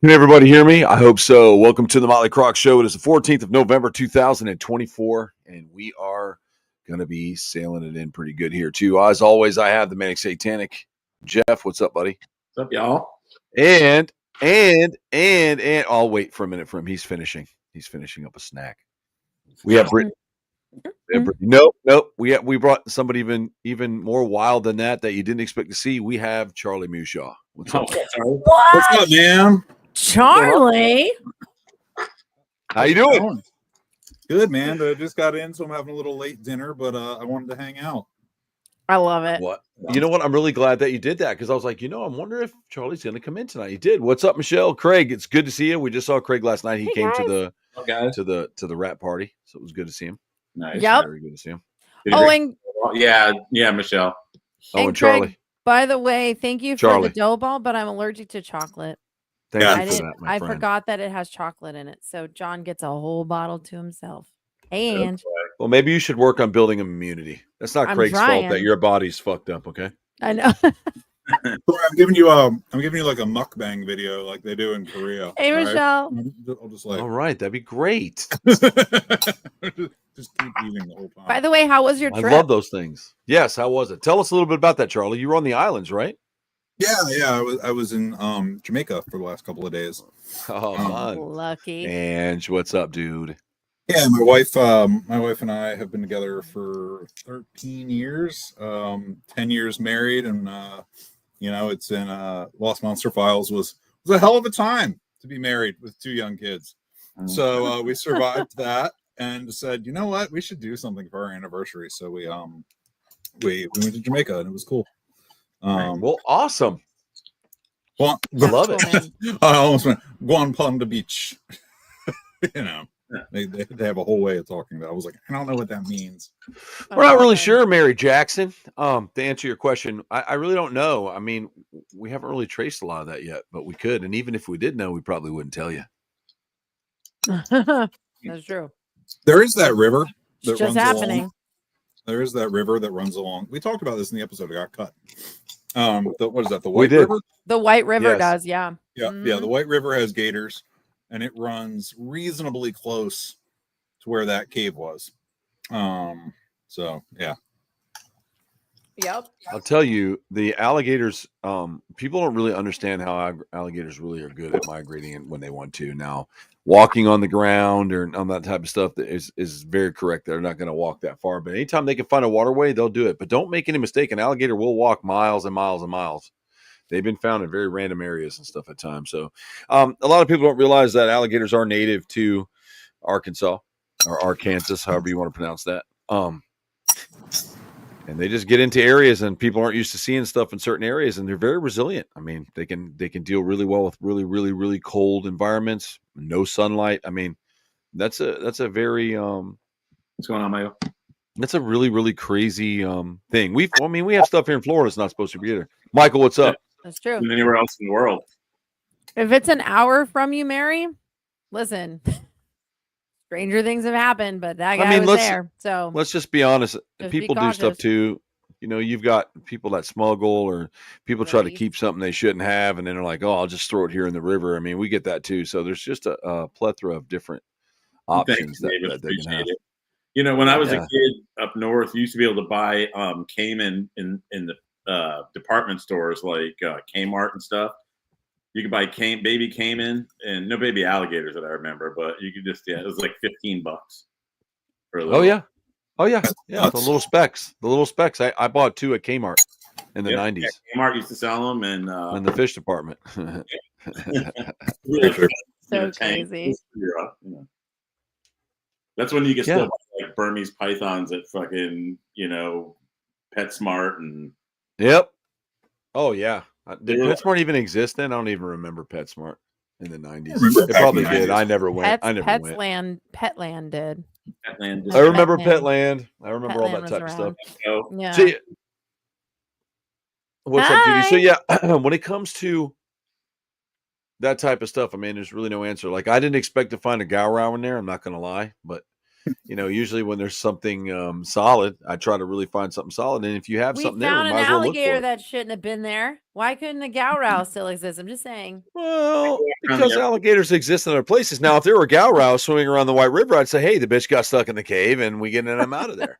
Can everybody hear me? I hope so. Welcome to the Motley Croc Show. It is the 14th of November, 2024, and we are going to be sailing it in pretty good here, too. As always, I have the Manic Satanic. Jeff, what's up, buddy? What's up, y'all? And I'll wait for a minute for him. He's finishing. He's finishing up a snack. We have Brittany. Nope. We brought somebody even more wild than that you didn't expect to see. We have Charlie Mushaw. What's up? What's up, man? Charlie? How you doing? Good, man. I just got in, so I'm having a little late dinner, but I wanted to hang out. I love it. What? You know what? I'm really glad that you did that because I was like, I'm wondering if Charlie's going to come in tonight. He did. What's up, Michelle? Craig, it's good to see you. We just saw Craig last night. He came guys. to the rap party, so it was good to see him. Nice. Yep. Very good to see him. And Michelle. And Craig, Charlie. by the way, thank you for the dough ball, but I'm allergic to chocolate. Thank I you for that, my I friend. forgot that it has chocolate in it, so John gets a whole bottle to himself. And Well, maybe you should work on building immunity. That's not I'm Craig's fault trying. that your body's fucked up. Okay. I know. I'm giving you like a mukbang video like they do in Korea. Hey, Michelle. Right? I'll just like All right, that'd be great. just keep eating the whole time. By the way, how was your trip? I love those things. Yes, how was it? Tell us a little bit about that, Charlie. You were on the islands, right? Yeah. I was in Jamaica for the last couple of days. Oh, fun. Lucky. And what's up, dude? Yeah, my wife and I have been together for 13 years, 10 years married, and it's in Lost Monster Files was a hell of a time to be married with two young kids. So we survived that and said, you know what, we should do something for our anniversary. So we went to Jamaica and it was cool. Well, awesome. Well, love it. I almost went Guan the beach. They have a whole way of talking about it. I was like, I don't know what that means. We're not really sure, Mary Jackson. To answer your question, I really don't know. I mean, we haven't really traced a lot of that yet, but we could. And even if we did know, we probably wouldn't tell you. That's true. There is that river that It's just runs happening. along. There is that river that runs along. We talked about this in the episode that got cut. What is that? The White River? The White River Yes. does, yeah. Yeah. The White River has gators, and it runs reasonably close to where that cave was. So yeah. Yep. I'll tell you, the alligators, people don't really understand how alligators really are good at migrating and when they want to. Now, walking on the ground or on that type of stuff is very correct. They're not going to walk that far, but anytime they can find a waterway, they'll do it. But don't make any mistake, an alligator will walk miles and miles and miles. They've been found in very random areas and stuff at times. So a lot of people don't realize that alligators are native to Arkansas or Arkansas, however you want to pronounce that. And they just get into areas and people aren't used to seeing stuff in certain areas, and they're very resilient. I mean, they can deal really well with really, really, really cold environments, no sunlight. I mean, that's a very What's going on, Michael? that's a really, really crazy thing. We have stuff here in Florida that's not supposed to be either. Michael, what's up? That's true. Than anywhere else in the world. If it's an hour from you, Mary, listen. Stranger things have happened, but that guy was there. So Let's just be honest. Just People be do stuff cautious. too. You've got people that smuggle or people try to Right. keep something they shouldn't have, and then they're like, "Oh, I'll just throw it here in the river." I mean, we get that too. So there's just a plethora of different options Thanks, David. that they can have. Appreciate it. When I was Yeah. a kid up north, you used to be able to buy caiman in the department stores like Kmart and stuff. You could buy baby caiman and no baby alligators that I remember, but you could just it was like $15 for a little. Oh yeah. The little specks. I bought two at Kmart in the Yep. 90s Yeah, Kmart used to sell them and in the fish department. So crazy. That's when you can Yeah. still buy like Burmese pythons at fucking PetSmart and Yep. Oh yeah. Did Yeah. PetSmart even exist then? I don't even remember PetSmart in the 90s. remember It back in probably the did. 90s. I never went. Petland did. Petland. I remember Petland. Petland. I remember all Petland that was type of stuff. So, Yeah. See, what's up, Judy? So Hi. yeah, when it comes to that type of stuff, I mean, there's really no answer. Like I didn't expect to find a Gowrow in there. I'm not gonna lie, but usually when there's something solid, I try to really find something solid. And if you have We something there, found we an might as well look for alligator it. that shouldn't have been there. Why couldn't the Gowrow still exist? I'm just saying. Well, because alligators exist in other places. Now, if there were Gowrow swimming around the White River, I'd say, hey, the bitch got stuck in the cave and we getting him out of there.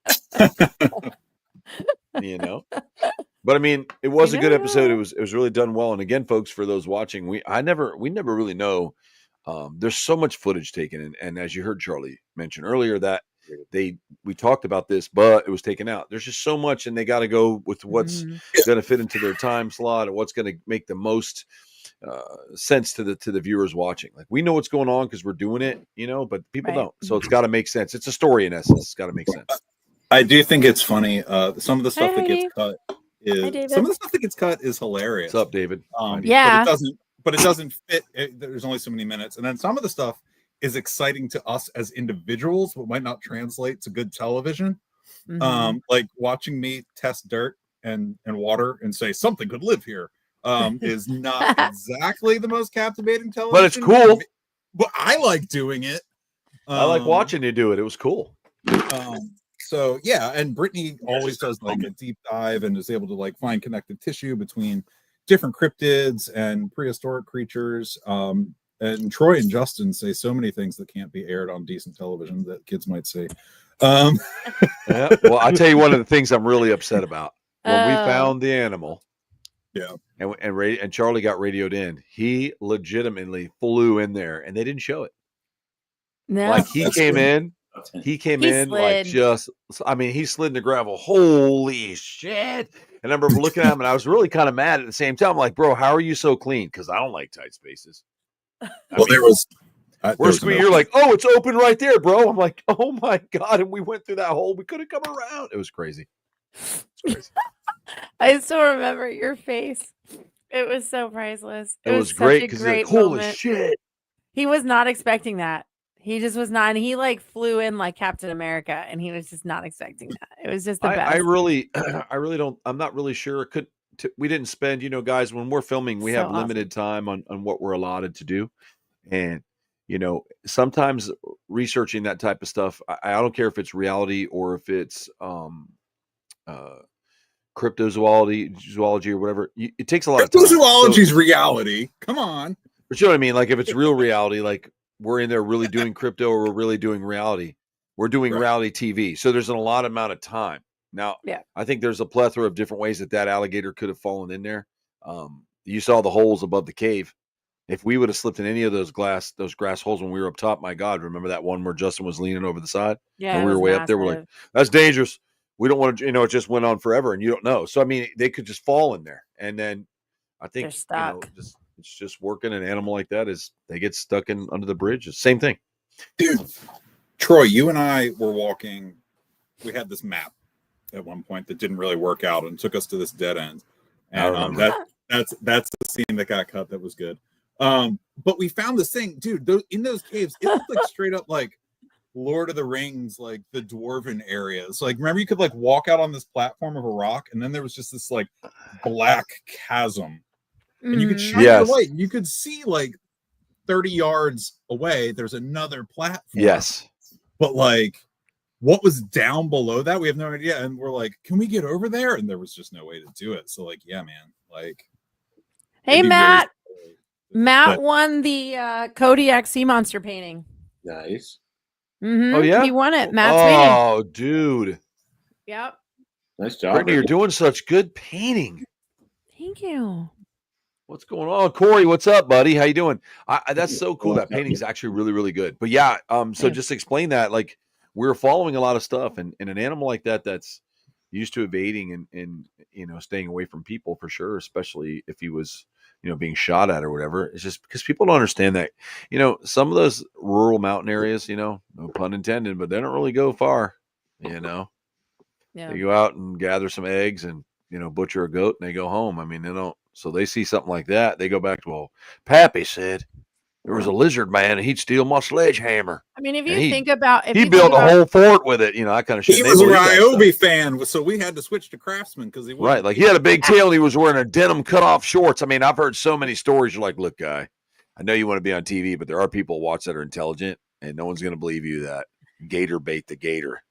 But I mean, it was a good episode. It was really done well. And again, folks, for those watching, we never really know. There's so much footage taken, and as you heard Charlie mention earlier, that we talked about this, but it was taken out. There's just so much, and they got to go with what's going to fit into their time slot and what's going to make the most sense to the viewers watching. Like, we know what's going on because we're doing it, but people don't. So it's got to make sense. It's a story in essence. It's got to make sense. I do think it's funny. Some of the stuff that gets cut is hilarious. What's up, David? Yeah, but it doesn't fit. There's only so many minutes, and then some of the stuff is exciting to us as individuals, but might not translate to good television. Like watching me test dirt and water and say something could live here is not exactly the most captivating television. But it's cool. But I like doing it. I like watching you do it. It was cool. So yeah, and Brittany always does like a deep dive and is able to like find connective tissue between different cryptids and prehistoric creatures. And Troy and Justin say so many things that can't be aired on decent television that kids might say. Yeah, well, I'll tell you one of the things I'm really upset about. When we found the animal, and Charlie got radioed in, he legitimately flew in there, and they didn't show it. No, like he came in slid. like he slid in the gravel. Holy shit! And I remember looking at him, and I was really kind of mad at the same time. I'm like, bro, how are you so clean? Because I don't like tight spaces. You're like, oh, it's open right there, bro. I'm like, oh my God. And we went through that hole. We could have come around. It was crazy. I still remember your face. It was so priceless. It was great because like, holy moment. Shit. He was not expecting that. He just was not. And he like flew in like Captain America, and he was just not expecting that. It was just the best. I really don't. I'm not really sure. We didn't spend, guys, when we're filming, we have limited time on what we're allotted to do. And, sometimes researching that type of stuff, I don't care if it's reality or if it's cryptozoology or whatever. It takes a lot of time. Cryptozoology's reality. Come on. But you know what I mean? Like if it's real reality, like we're in there really doing crypto or we're really doing reality. We're doing reality TV. So there's a lot amount of time. Now, I think there's a plethora of different ways that alligator could have fallen in there. You saw the holes above the cave. If we would have slipped in any of those grass holes when we were up top, my God, remember that one where Justin was leaning over the side? Yeah. And we were way up there. We're like, that's dangerous. We don't want to, it just went on forever and you don't know. So, I mean, they could just fall in there. And then I think, they're stuck. It's just working an animal like that is they get stuck under the bridge. It's the same thing. Dude, Troy, you and I were walking. We had this map at one point that didn't really work out and took us to this dead end. And that's the scene that got cut. That was good. But we found this thing, dude, in those caves, it looked like straight up like Lord of the Rings, like the dwarven areas. Like, remember you could like walk out on this platform of a rock and then there was just this like black chasm and you could shine the light and you could see like 30 yards away there's another platform. Yes. But like what was down below that, we have no idea. And we're like, can we get over there? And there was just no way to do it. So like, yeah, man, like, hey, Matt. Matt won the Kodiak sea monster painting. Nice. Mm-hmm. Oh yeah, he won it. Matt's painting. Oh, dude. Yep. Nice job. Brittany, you're doing such good painting. Thank you. What's going on, Corey? What's up, buddy? How you doing? That's so cool. That painting is actually really, really good. But yeah, so just explain that. Like we're following a lot of stuff, and an animal like that's used to evading and staying away from people for sure, especially if he was being shot at or whatever. It's just because people don't understand that, some of those rural mountain areas, no pun intended, but they don't really go far, They go out and gather some eggs and, butcher a goat and they go home. I mean, they don't, so they see something like that. They go back to, well, Pappy said there was a lizard man and he'd steal my sledgehammer. I mean, if you think about, he built a whole fort with it, that kind of shit. He was a Ryobi fan, so we had to switch to Craftsman because he was right. Like he had a big tail and he was wearing a denim cutoff shorts. I mean, I've heard so many stories. You're like, look, guy, I know you want to be on TV, but there are people watch that are intelligent, and no one's going to believe you that gator bait the gator.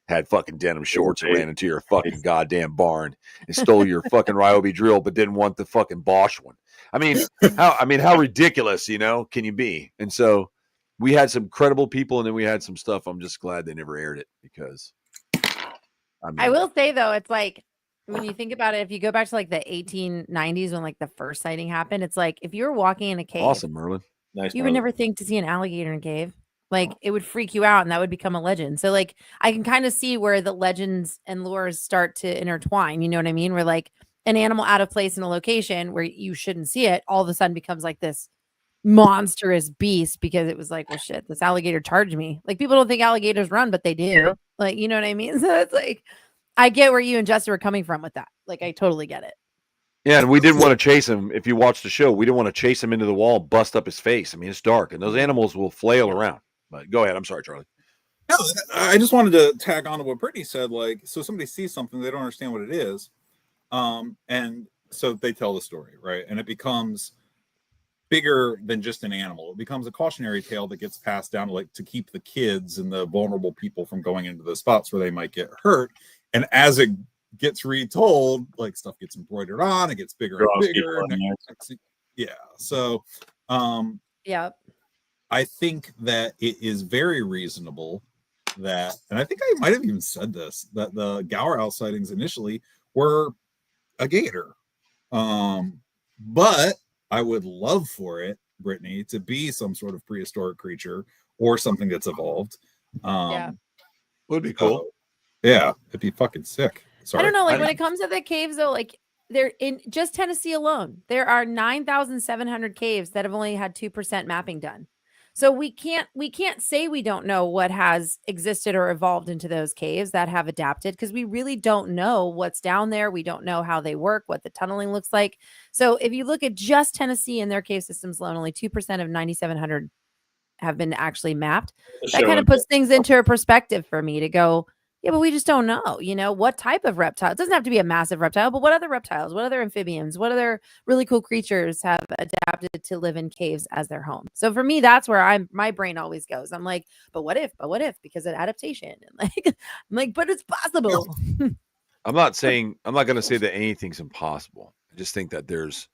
Had fucking denim shorts and ran into your fucking goddamn barn and stole your fucking Ryobi drill, but didn't want the fucking Bosch one. I mean, how ridiculous, can you be? And so we had some credible people, and then we had some stuff. I'm just glad they never aired it because I will say though, it's like when you think about it, if you go back to like the 1890s when like the first sighting happened, it's like if you were walking in a cave, awesome, Merlin. Nice. You would never think to see an alligator in a cave. Like it would freak you out and that would become a legend. So like I can kind of see where the legends and lures start to intertwine. You know what I mean? Where like an animal out of place in a location where you shouldn't see it all of a sudden becomes like this monstrous beast because it was like, well, shit, this alligator charged me. Like people don't think alligators run, but they do. Like, you know what I mean? So it's like, I get where you and Justin were coming from with that. Like, I totally get it. Yeah, and we didn't want to chase him. If you watch the show, we didn't want to chase him into the wall, bust up his face. I mean, it's dark, and those animals will flail around. But go ahead. I'm sorry, Charlie. No, I just wanted to tag on to what Brittany said. Like, so somebody sees something, they don't understand what it is, and so they tell the story, right? And it becomes bigger than just an animal. It becomes a cautionary tale that gets passed down to keep the kids and the vulnerable people from going into the spots where they might get hurt. And as it gets retold, like stuff gets embroidered on, it gets bigger and bigger. Yeah. So, yeah. I think that it is very reasonable that, and I think I might have even said this, that the Gower Owl sightings initially were a gator. But I would love for it, Brittany, to be some sort of prehistoric creature or something that's evolved. Yeah. Would be cool. Yeah, it'd be fucking sick. Sorry. I don't know. Like when it comes to the caves, though, like they're in just Tennessee alone, there are 9,700 caves that have only had 2% mapping done. So we can't say we don't know what has existed or evolved into those caves that have adapted because we really don't know what's down there. We don't know how they work, what the tunneling looks like. So if you look at just Tennessee and their cave systems alone, only 2% of 9,700 have been actually mapped. That kind of puts things into a perspective for me to go, yeah, but we just don't know, what type of reptile. It doesn't have to be a massive reptile, but what other reptiles, what other amphibians, what other really cool creatures have adapted to live in caves as their home? So for me, that's where my brain always goes. I'm like, but what if, because of adaptation. And I'm like, but it's possible. I'm not going to say that anything's impossible. I just think that there's,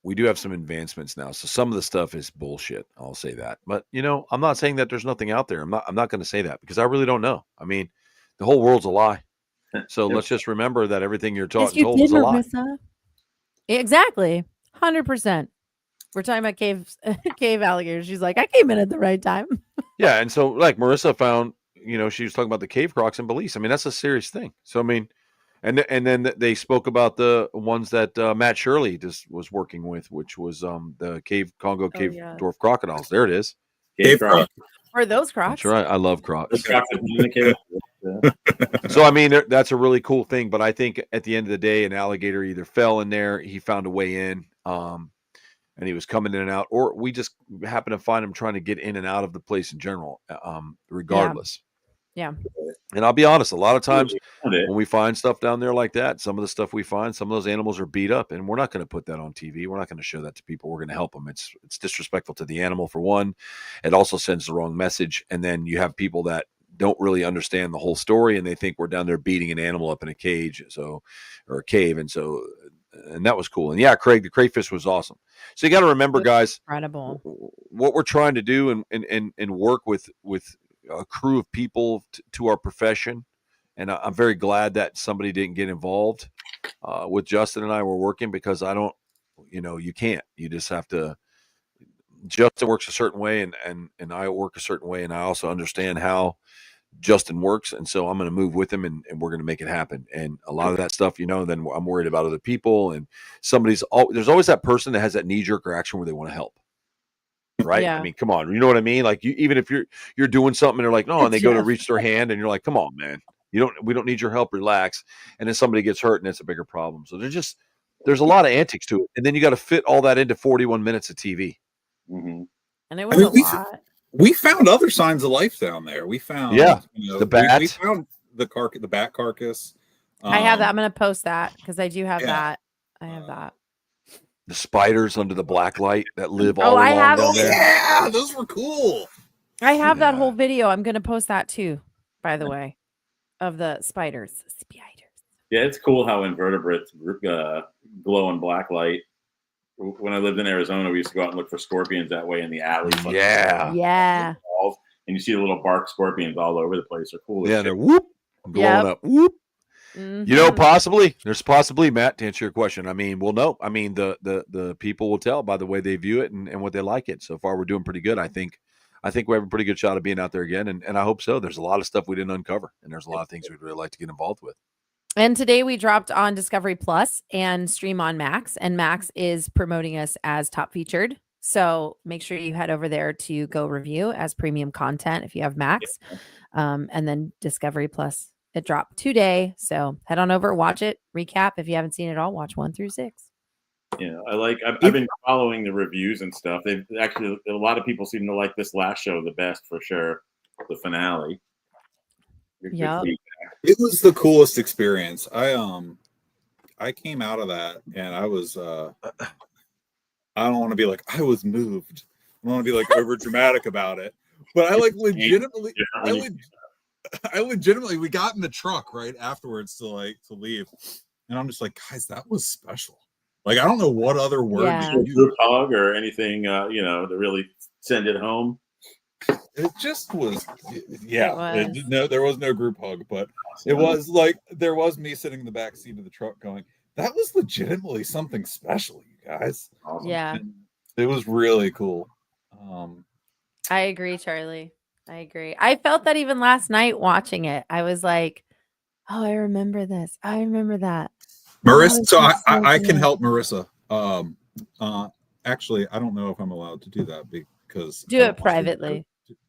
we do have some advancements now. So some of the stuff is bullshit. I'll say that. But, I'm not saying that there's nothing out there. I'm not going to say that because I really don't know. I mean, the whole world's a lie. So let's just remember that everything you're taught and told is a lie. Marissa. Exactly. 100%. We're talking about cave alligators. She's like, I came in at the right time. Yeah. And so like Marissa found, she was talking about the cave crocs in Belize. I mean, that's a serious thing. So, I mean, and then they spoke about the ones that Matt Shirley just was working with, which was the Congo cave dwarf crocodiles. There it is. Cave croc. Or those crocs. That's right. I love crocs. So, I mean, that's a really cool thing. But I think at the end of the day, an alligator either fell in there, he found a way in, and he was coming in and out, or we just happened to find him trying to get in and out of the place in general, regardless. Yeah. And I'll be honest, a lot of times when we find stuff down there like that, some of the stuff we find, some of those animals are beat up, and we're not going to put that on TV. We're not going to show that to people. We're going to help them. It's disrespectful to the animal, for one. It also sends the wrong message. And then you have people that don't really understand the whole story, and they think we're down there beating an animal up in a cage, or a cave. And that was cool. And yeah, Craig, the crayfish was awesome. So you got to remember, guys, incredible what we're trying to do and work with a crew of people to our profession. And I'm very glad that somebody didn't get involved with Justin and I were working, because I don't, you can't, you just have to. Justin works a certain way and I work a certain way. And I also understand how Justin works. And so I'm going to move with him and we're going to make it happen. And a lot of that stuff, then I'm worried about other people, and there's always that person that has that knee jerk reaction where they want to help. Right. Yeah. I mean, come on. You know what I mean? Like even if you're doing something and they're like, no, and they go to reach their hand and you're like, come on, man, we don't need your help. Relax. And then somebody gets hurt and it's a bigger problem. So there's a lot of antics to it. And then you got to fit all that into 41 minutes of TV. Mm-hmm. And it was a lot. We found other signs of life down there. We found, the bat. We found the bat carcass. I have that. I'm going to post that because I do have that. I have that. The spiders under the black light that live all along down there. Yeah, those were cool. I have that Yeah. whole video. I'm going to post that too, by the way, of the spiders. Yeah, it's cool how invertebrates glow in black light. When I lived in Arizona, we used to go out and look for scorpions that way in the alleys. like Yeah. Yeah. walls, and you see the little bark scorpions all over the place. They're cool. as Yeah, shit. they're whoop blowing up. Whoop. You know, there's possibly, Matt, to answer your question. I mean, we'll know. I mean, the people will tell by the way they view it and what they like it. So far, we're doing pretty good. I think we have a pretty good shot of being out there again, and I hope so. There's a lot of stuff we didn't uncover, and there's a lot of things we'd really like to get involved with. And today we dropped on Discovery Plus and Stream on Max, and Max is promoting us as top featured. So make sure you head over there to go review as premium content if you have Max. And then Discovery Plus, it dropped today. So head on over, watch it, recap. If you haven't seen it all, watch 1 through 6. Yeah, I've been following the reviews and stuff. They've actually, a lot of people seem to like this last show the best for sure. The finale. Yep. It was the coolest experience. I came out of that and I was I don't want to be like I was moved. I don't want to be like over dramatic about it. But I like legitimately I legitimately we got in the truck right afterwards to leave. And I'm just like, guys, that was special. Like I don't know what other word to use. Group hug or anything to really send it home. It just was, no, there was no group hug, but it was like there was me sitting in the back seat of the truck going, that was legitimately something special, you guys. Awesome. Yeah. And it was really cool. I agree, Charlie. I agree. I felt that even last night watching it. I was like, oh, I remember this. I remember that. Marissa, so I can help Marissa. Actually, I don't know if I'm allowed to do that because do it privately.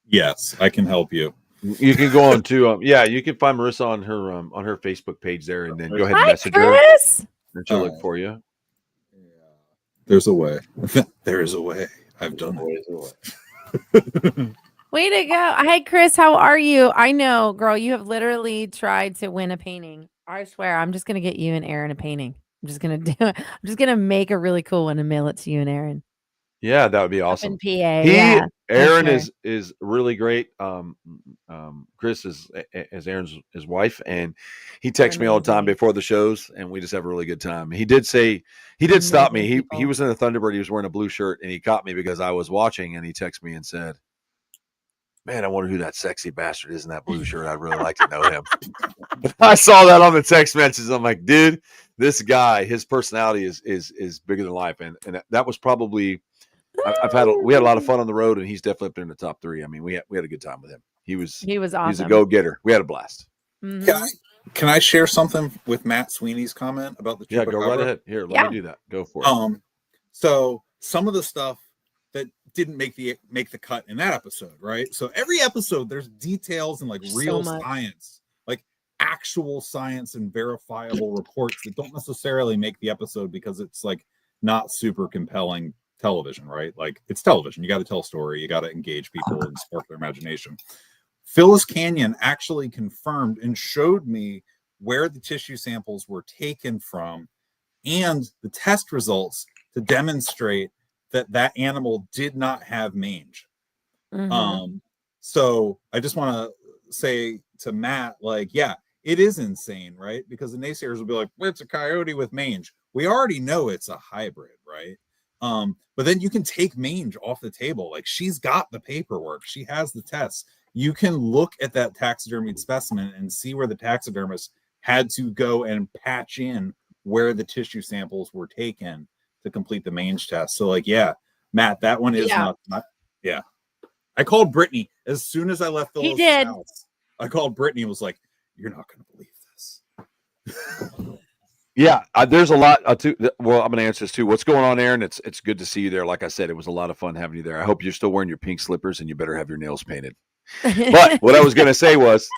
Yes, I can help you. You can go on to you can find Marissa on her Facebook page there, and then go ahead and message Chris. her, and she'll look for you. There's a way. There is a way. I've done it. Way to go. Hi, Chris. How are you? I know, girl, you have literally tried to win a painting. I swear, I'm just going to get you and Aaron a painting. I'm just going to do it. I'm just going to make a really cool one and mail it to you and Aaron. Yeah, that would be awesome. PA, Aaron is really great. Chris is Aaron's his wife, and he texts me all the time before the shows, and we just have a really good time. He did stop me. He was in the Thunderbird. He was wearing a blue shirt, and he caught me because I was watching, and he texted me and said, "Man, I wonder who that sexy bastard is in that blue shirt. I'd really like to know him." I saw that on the text messages. I'm like, dude, this guy, his personality is bigger than life, and that was probably. We had a lot of fun on the road, and he's definitely up there in the top 3. I mean, we had a good time with him. He was awesome. He's a go-getter. We had a blast. Mm-hmm. Can I share something with Matt Sweeney's comment about the Chupacabra? Go right ahead. Here, let me do that. Go for it. So some of the stuff that didn't make the cut in that episode, right? So every episode there's details and real science, like actual science and verifiable reports that don't necessarily make the episode because it's not super compelling television, right? Like it's television. You got to tell a story. You got to engage people and spark their imagination. Phyllis Canyon actually confirmed and showed me where the tissue samples were taken from and the test results to demonstrate that animal did not have mange. Mm-hmm. So I just want to say to Matt, it is insane, right? Because the naysayers will be like, well, it's a coyote with mange. We already know it's a hybrid, right? But then you can take mange off the table. She's got the paperwork. She has the tests. You can look at that taxidermied specimen and see where the taxidermist had to go and patch in where the tissue samples were taken to complete the mange test. So Matt, that one is not. I called Brittany as soon as I left the house. I called Brittany and was like, you're not going to believe this. Yeah, there's a lot too. Well, I'm going to answer this too. What's going on, Aaron? It's good to see you there. Like I said, it was a lot of fun having you there. I hope you're still wearing your pink slippers, and you better have your nails painted. But what I was going to say was,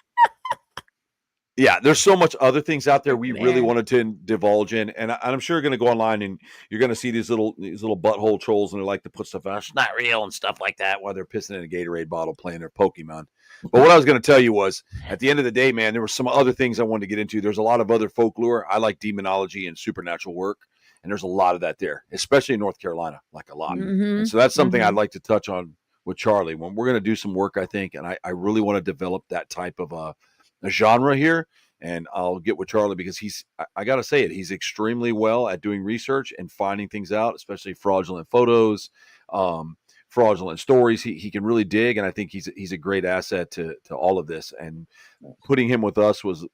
there's so much other things out there we really wanted to divulge in, and I'm sure you're going to go online and you're going to see these little butthole trolls, and they like to put stuff out. It's not real and stuff like that while they're pissing in a Gatorade bottle playing their Pokemon. But what I was going to tell you was, at the end of the day, man, there were some other things I wanted to get into. There's a lot of other folklore. I like demonology and supernatural work, and there's a lot of that there, especially in North Carolina, a lot. Mm-hmm. And so that's something I'd like to touch on with Charlie when we're going to do some work, I think, and I really want to develop that type of a genre here. And I'll get with Charlie because I got to say it, he's extremely well at doing research and finding things out, especially fraudulent photos, fraudulent stories. He can really dig, and I think he's a great asset to all of this. And putting him with us was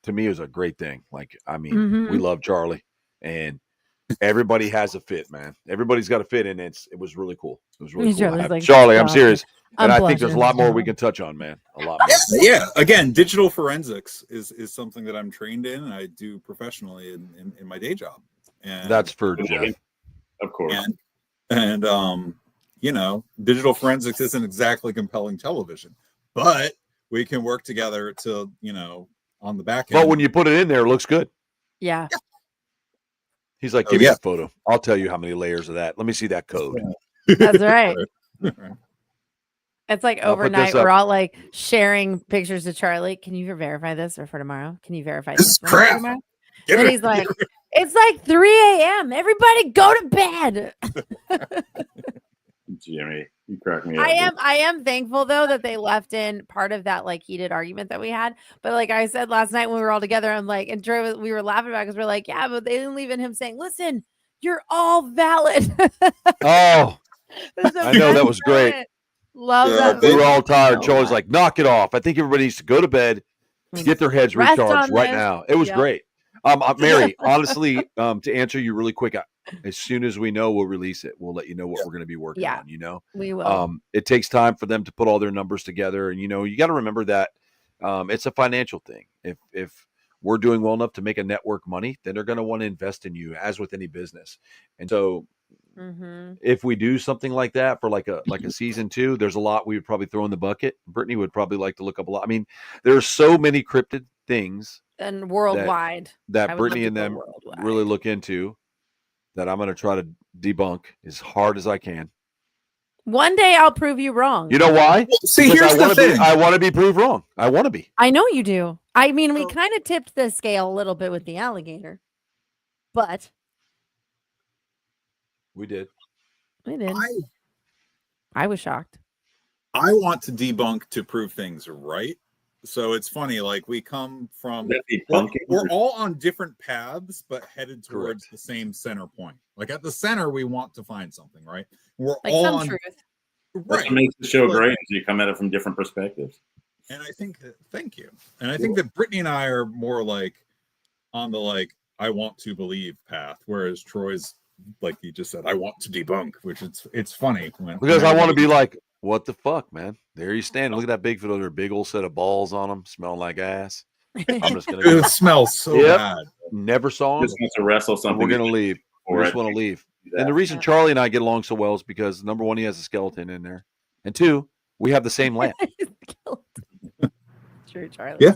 to me was a great thing. Like, I mean, we love Charlie, and everybody has a fit, man. Everybody's got a fit, and it was really cool. It was really cool. Like, Charlie, I'm serious. And I'm I think there's a lot more we can touch on, man. A lot more. Yeah. Again, digital forensics is something that I'm trained in and I do professionally in my day job. And that's for Jeff. Of course. And you know, digital forensics isn't exactly compelling television, but we can work together to, you know, on the back end. But when you put it in there, it looks good. Yeah. He's like, give me that photo. I'll tell you how many layers of that. Let me see that code. That's right. It's like overnight, we're all like sharing pictures to Charlie. Can you verify this or for tomorrow? Can you verify this? Crap. And he's like, it's like 3 a.m. Everybody go to bed. Jimmy, you crack me up. I am thankful though that they left in part of that like heated argument that we had. But like I said last night when we were all together, I'm like, and Troy, we were laughing about because we're like, yeah, but they didn't leave in him saying, listen, you're all valid. Oh, I know, that was great. Love that. We were all tired. Joe was like, knock it off. I think everybody needs to go to bed, get their heads recharged right now. It was great. Mary, honestly, to answer you really quick, as soon as we know, we'll release it. We'll let you know what we're going to be working on, you know? We will. It takes time for them to put all their numbers together. And, you know, you got to remember that it's a financial thing. If we're doing well enough to make a network money, then they're going to want to invest in you, as with any business. And so if we do something like that for like a season 2, there's a lot we would probably throw in the bucket. Brittany would probably like to look up a lot. I mean, there's so many cryptid things and worldwide that Brittany and them really look into that I'm going to try to debunk as hard as I can. One day I'll prove you wrong. You know why? See, here's the thing. I want to be proved wrong. I want to be. I know you do. I mean, we kind of tipped the scale a little bit with the alligator, but we did. I was shocked. I want to debunk to prove things right. So it's funny, like we come from, we're all on different paths, but headed towards the same center point. Like at the center, we want to find something, right? We're like all some on truth. Right. That's what makes the show great. You come at it from different perspectives. And I think that, thank you. And I think that Brittany and I are more like on the like I want to believe path, whereas Troy's like you just said, I want to debunk, which it's funny because I want to be like, what the fuck, man? There you stand. Look at that Bigfoot over there, big old set of balls on him, smelling like ass. I'm just gonna. It smells so bad. Never saw him. Just wants to wrestle something. We're gonna leave. We just want to leave. And the reason Charlie and I get along so well is because number one, he has a skeleton in there, and two, we have the same lamp. True, Charlie. Yeah.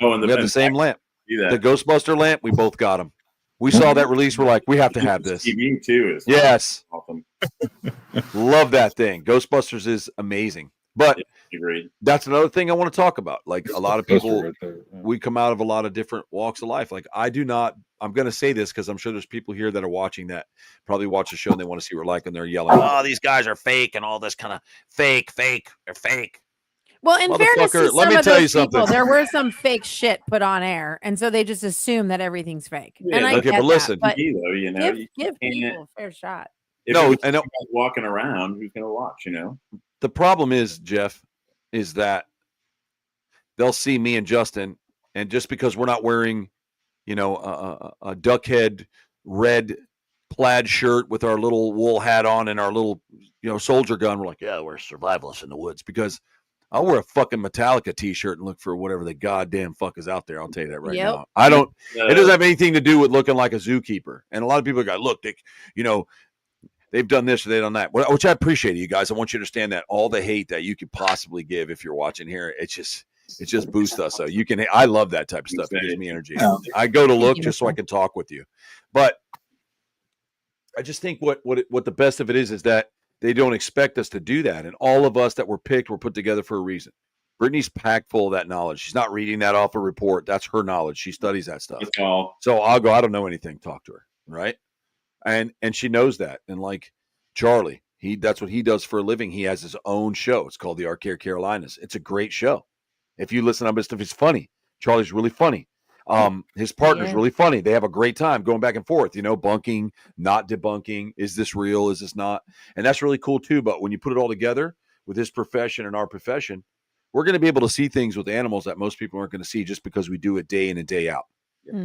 Oh, and we have the same lamp. The Ghostbuster lamp. We both got them. We saw that release. We're like, we have to have this. TV too. Yes. Awesome. Love that thing. Ghostbusters is amazing. But that's another thing I want to talk about. Like a lot of people, we come out of a lot of different walks of life. Like I'm going to say this because I'm sure there's people here that are watching that probably watch the show and they want to see what we're like, and they're yelling, oh, these guys are fake and all this kind of fake. They're fake. Well, in fairness to let me tell you something. There were some fake shit put on air, and so they just assume that everything's fake. Yeah, and I okay, get but listen, that, but you know, give people a fair shot. If no, walking around, who's going to watch? You know, the problem is, Jeff, is that they'll see me and Justin, and just because we're not wearing, you know, a duck head red plaid shirt with our little wool hat on and our little, you know, soldier gun, we're like, yeah, we're survivalists in the woods. Because I'll wear a fucking Metallica t-shirt and look for whatever the goddamn fuck is out there. I'll tell you that right now. I don't. It doesn't have anything to do with looking like a zookeeper. And a lot of people go, look, Dick, you know, they've done this or they've done that, which I appreciate, you guys. I want you to understand that all the hate that you could possibly give if you're watching here, it just boosts us. So you can. I love that type of stuff. It gives me energy. I go to look just so I can talk with you. But I just think what the best of it is that they don't expect us to do that. And all of us that were picked were put together for a reason. Brittany's packed full of that knowledge. She's not reading that off a report. That's her knowledge. She studies that stuff. So I'll go, I don't know anything. Talk to her. Right. And she knows that. And like Charlie, That's what he does for a living. He has his own show. It's called the Arcade Carolinas. It's a great show. If you listen to his stuff, it's funny. Charlie's really funny. His partner's really funny. They have a great time going back and forth, bunking, not debunking. Is this real? Is this not? And that's really cool too. But when you put it all together with his profession and our profession, we're going to be able to see things with animals that most people aren't going to see just because we do it day in and day out,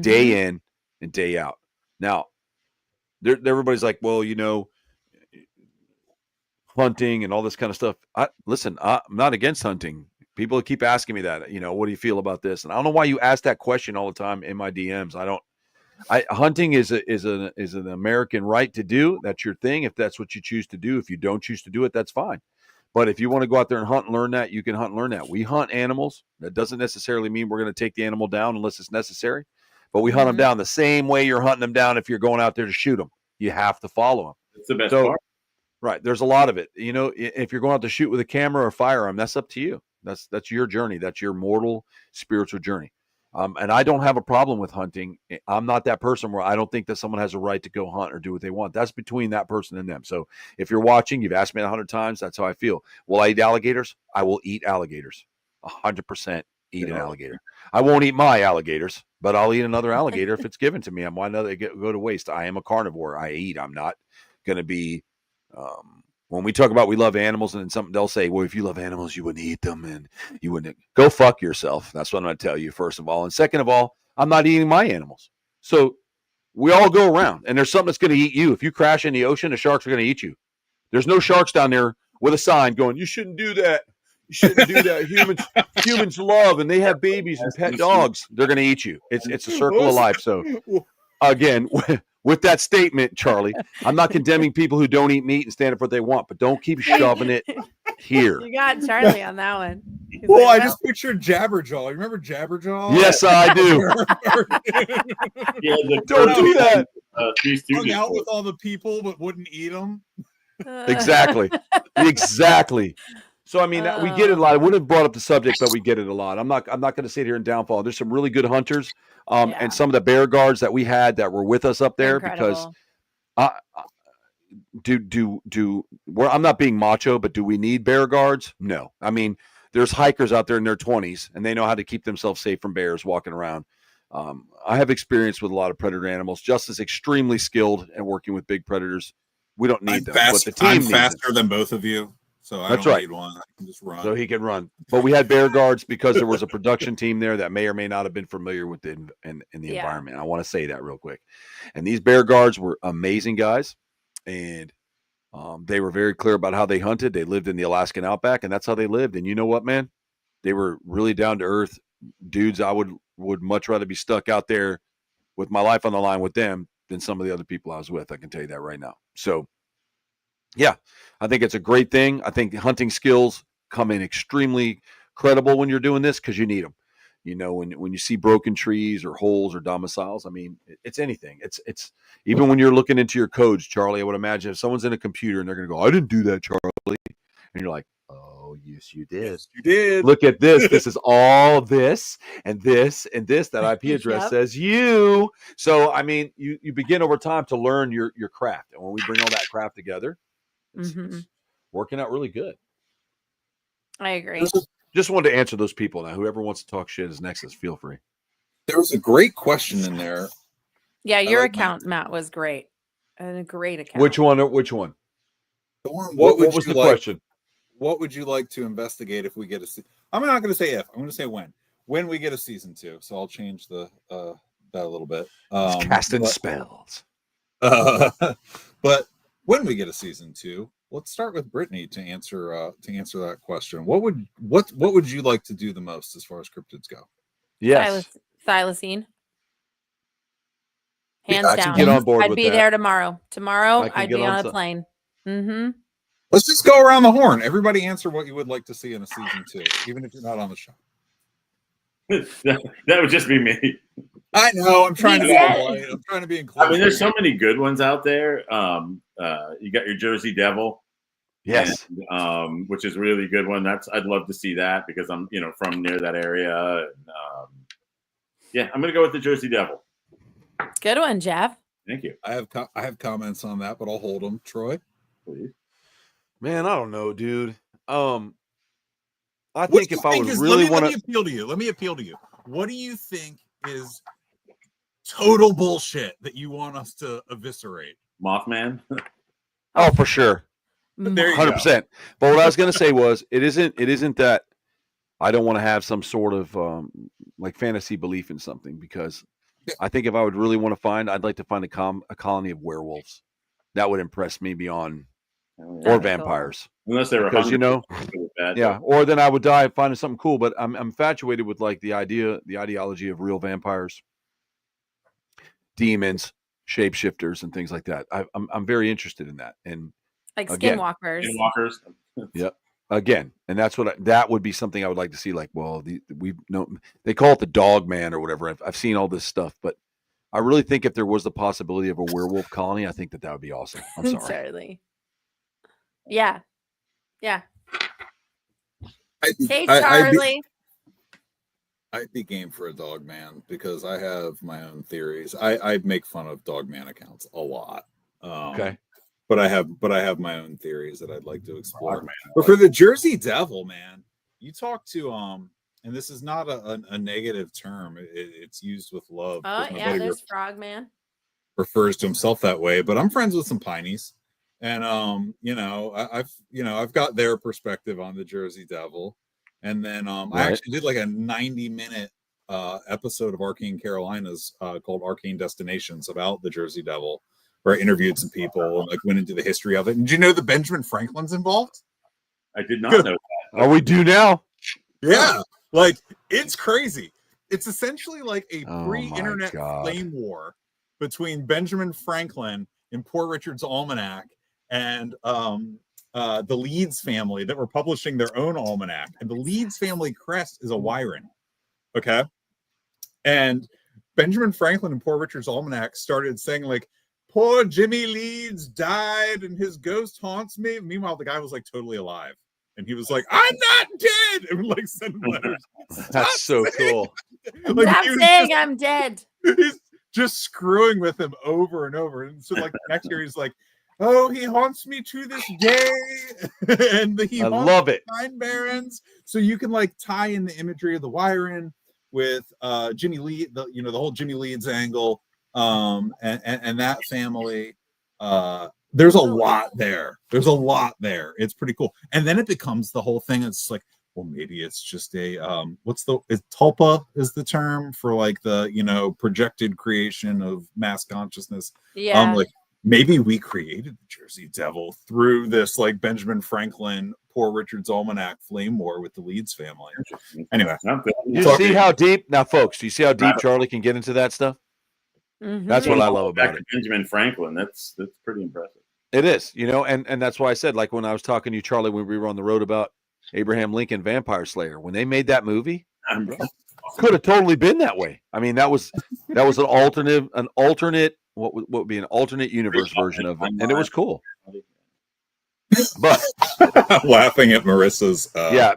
day in and day out. Now, everybody's like, well, hunting and all this kind of stuff. Listen, I'm not against hunting. People keep asking me that, what do you feel about this? And I don't know why you ask that question all the time in my DMs. Hunting is an American right to do. That's your thing. If that's what you choose to do, if you don't choose to do it, that's fine. But if you want to go out there and hunt and learn that, you can hunt and learn that. We hunt animals. That doesn't necessarily mean we're going to take the animal down unless it's necessary. But we hunt them down the same way you're hunting them down if you're going out there to shoot them. You have to follow them. It's the best part. Right. There's a lot of it. If you're going out to shoot with a camera or firearm, that's up to you. That's your journey. That's your mortal spiritual journey. And I don't have a problem with hunting. I'm not that person where I don't think that someone has a right to go hunt or do what they want. That's between that person and them. So if you're watching, you've asked me 100 times, that's how I feel. Will I eat alligators? I will eat alligators. 100% eat an alligator. I won't eat my alligators, but I'll eat another alligator if it's given to me. Why not go to waste? I am a carnivore. I eat. I'm not going to be when we talk about we love animals and something they'll say, well, if you love animals, you wouldn't eat them and you wouldn't. Go fuck yourself. That's what I'm going to tell you, first of all. And second of all, I'm not eating my animals. So we all go around and there's something that's going to eat you. If you crash in the ocean, the sharks are going to eat you. There's no sharks down there with a sign going, you shouldn't do that. You shouldn't do that. Humans love and they have babies and pet dogs. They're going to eat you. It's a circle of life. So again, with that statement, Charlie, I'm not condemning people who don't eat meat and stand up for what they want, but don't keep shoving it here. You got Charlie on that one. Well, I just pictured Jabberjaw. You remember Jabberjaw? Yes, I do. Don't do that. Hung out with all the people, but wouldn't eat them. Exactly. So, I mean, we get it a lot. I wouldn't have brought up the subject, but we get it a lot. I'm not going to sit here and downfall. There's some really good hunters. And some of the bear guards that we had that were with us up there, because I'm not being macho, but do we need bear guards? No. I mean, there's hikers out there in their 20s and they know how to keep themselves safe from bears walking around. I have experience with a lot of predator animals, just as extremely skilled and working with big predators. We don't need them. But the team I'm faster than both of you. So I don't need one. I can just run. So he can run. But we had bear guards because there was a production team there that may or may not have been familiar with it in the environment. I want to say that real quick. And these bear guards were amazing guys. And they were very clear about how they hunted. They lived in the Alaskan outback, and that's how they lived. And you know what, man? They were really down to earth dudes. I would much rather be stuck out there with my life on the line with them than some of the other people I was with. I can tell you that right now. So, yeah, I think it's a great thing. I think hunting skills come in extremely credible when you're doing this because you need them. When you see broken trees or holes or domiciles, I mean, it's anything. It's even when you're looking into your codes, Charlie, I would imagine if someone's in a computer and they're going to go, I didn't do that, Charlie. And you're like, oh, yes, you did. Yes, you did. Look at this. This is all this and this and this. That IP address says you. So, I mean, you begin over time to learn your craft. And when we bring all that craft together, it's working out really good. I agree. Just wanted to answer those people. Now, whoever wants to talk shit is next. Feel free. There was a great question in there. Yeah, your account, Matt, was great. And a great account. Which one? The one, what was the question? What would you like to investigate if we get I'm not going to say if. I'm going to say when. When we get a season 2. So I'll change that a little bit. Casting spells. But when we get a season 2, let's start with Brittany to answer that question. What would you like to do the most as far as cryptids go? Yes, thylacine. Hands down. Get on board I'd with be that. there tomorrow. I'd be on a plane. Let's just go around the horn. Everybody answer what you would like to see in a season 2, even if you're not on the show. That would just be me. I know. I'm trying to be polite. I'm trying to be inclusive. I mean, there's so many good ones out there. You got your Jersey Devil. Yes. And, which is a really good one. I'd love to see that because I'm, from near that area. And, yeah, I'm going to go with the Jersey Devil. Good one, Jeff. Thank you. I have comments on that, but I'll hold them. Troy, please. Man, I don't know, dude. I What think do you if I think would is? really Let want me to, appeal to you. Let me appeal to you. What do you think is total bullshit that you want us to eviscerate? Mothman. oh, for sure, There you hundred go. percent. But what I was gonna say was, it isn't that I don't want to have some sort of like fantasy belief in something, because I think if I would really want to I'd like to find a colony of werewolves. That would impress me beyond, or That'd be cool. vampires, Unless they were because hungry. Bad, yeah. Or then I would die finding something cool. But I'm infatuated with like the ideology of real vampires, demons, shapeshifters, and things like that. I'm very interested in that. And Like again, skinwalkers. Skinwalkers. yep. Again, and that's that would be something I would like to see. Like, well, we know they call it the dog man or whatever. I've seen all this stuff, but I really think if there was the possibility of a werewolf colony, I think that would be awesome. I'm sorry. Charlie. Yeah. Yeah. Hey, I'd Charlie. be game for a dog man because I have my own theories. I make fun of dog man accounts a lot. Okay. But I have my own theories that I'd like to explore. But for the Jersey Devil, man, you talk to and this is not a negative term. It's used with love. Oh, yeah, there's Frogman. Refers to himself that way, but I'm friends with some Pineys, and I've got their perspective on the Jersey Devil, and then I actually did like a 90-minute episode of Arcane Carolinas called Arcane Destinations about the Jersey Devil, where I interviewed some people and like went into the history of it. And did you know that Benjamin Franklin's involved? I did not know that. Oh, we do now. Yeah, like it's crazy. It's essentially like a pre-internet flame war between Benjamin Franklin and Poor Richard's Almanac and the Leeds family that were publishing their own almanac. And the Leeds family crest is a Wyron. Okay. And Benjamin Franklin and Poor Richard's Almanac started saying like, poor Jimmy Leeds died and his ghost haunts me. Meanwhile, the guy was like totally alive. And he was like, I'm not dead. And would like send letters. That's so cool. Like, stop saying I'm dead. He's just screwing with him over and over. And so like next year he's like, oh, he haunts me to this day. And I love it. Pine Barrens. So you can like tie in the imagery of the Wyron with Jimmy Lee, the whole Jimmy Leeds angle. And that family. There's a lot there. It's pretty cool. And then it becomes the whole thing. It's like, well, maybe it's just a tulpa is the term for like the projected creation of mass consciousness. Yeah. Like maybe we created the Jersey Devil through this like Benjamin Franklin, Poor Richard's Almanac flame war with the Leeds family. Anyway, you see how deep now, folks. Do you see how deep Charlie can get into that stuff? Mm-hmm. That's what I love about it. Benjamin Franklin. That's pretty impressive. It is, and that's why I said, like when I was talking to you, Charlie, when we were on the road about Abraham Lincoln Vampire Slayer, when they made that movie, could have totally been that way. I mean, that was an alternate what would be an alternate universe version of it, and it was cool. But laughing at Marissa's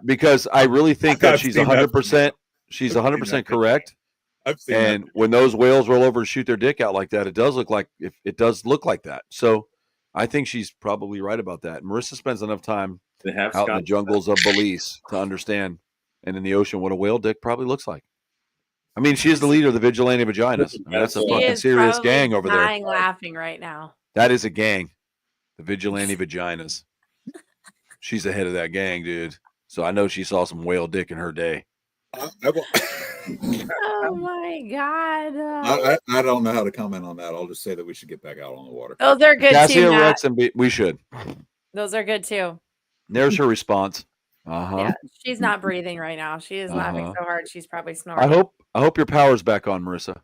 because I really think that she's 100%. She's 100% correct. And when those whales roll over and shoot their dick out like that, it does look like that. So I think she's probably right about that. Marissa spends enough time out in the jungles of Belize to understand, and in the ocean, what a whale dick probably looks like. I mean, she is the leader of the Vigilante Vaginas. I mean, that's a fucking serious gang over there. Laughing right now. That is a gang, the Vigilante Vaginas. She's the head of that gang, dude. So I know she saw some whale dick in her day. Oh my god! I don't know how to comment on that. I'll just say that we should get back out on the water. Those are good Cassia, too. Rex, and we should. Those are good too. There's her response. Yeah, she's not breathing right now. She is laughing so hard she's probably snoring. I hope your power's back on, Marissa.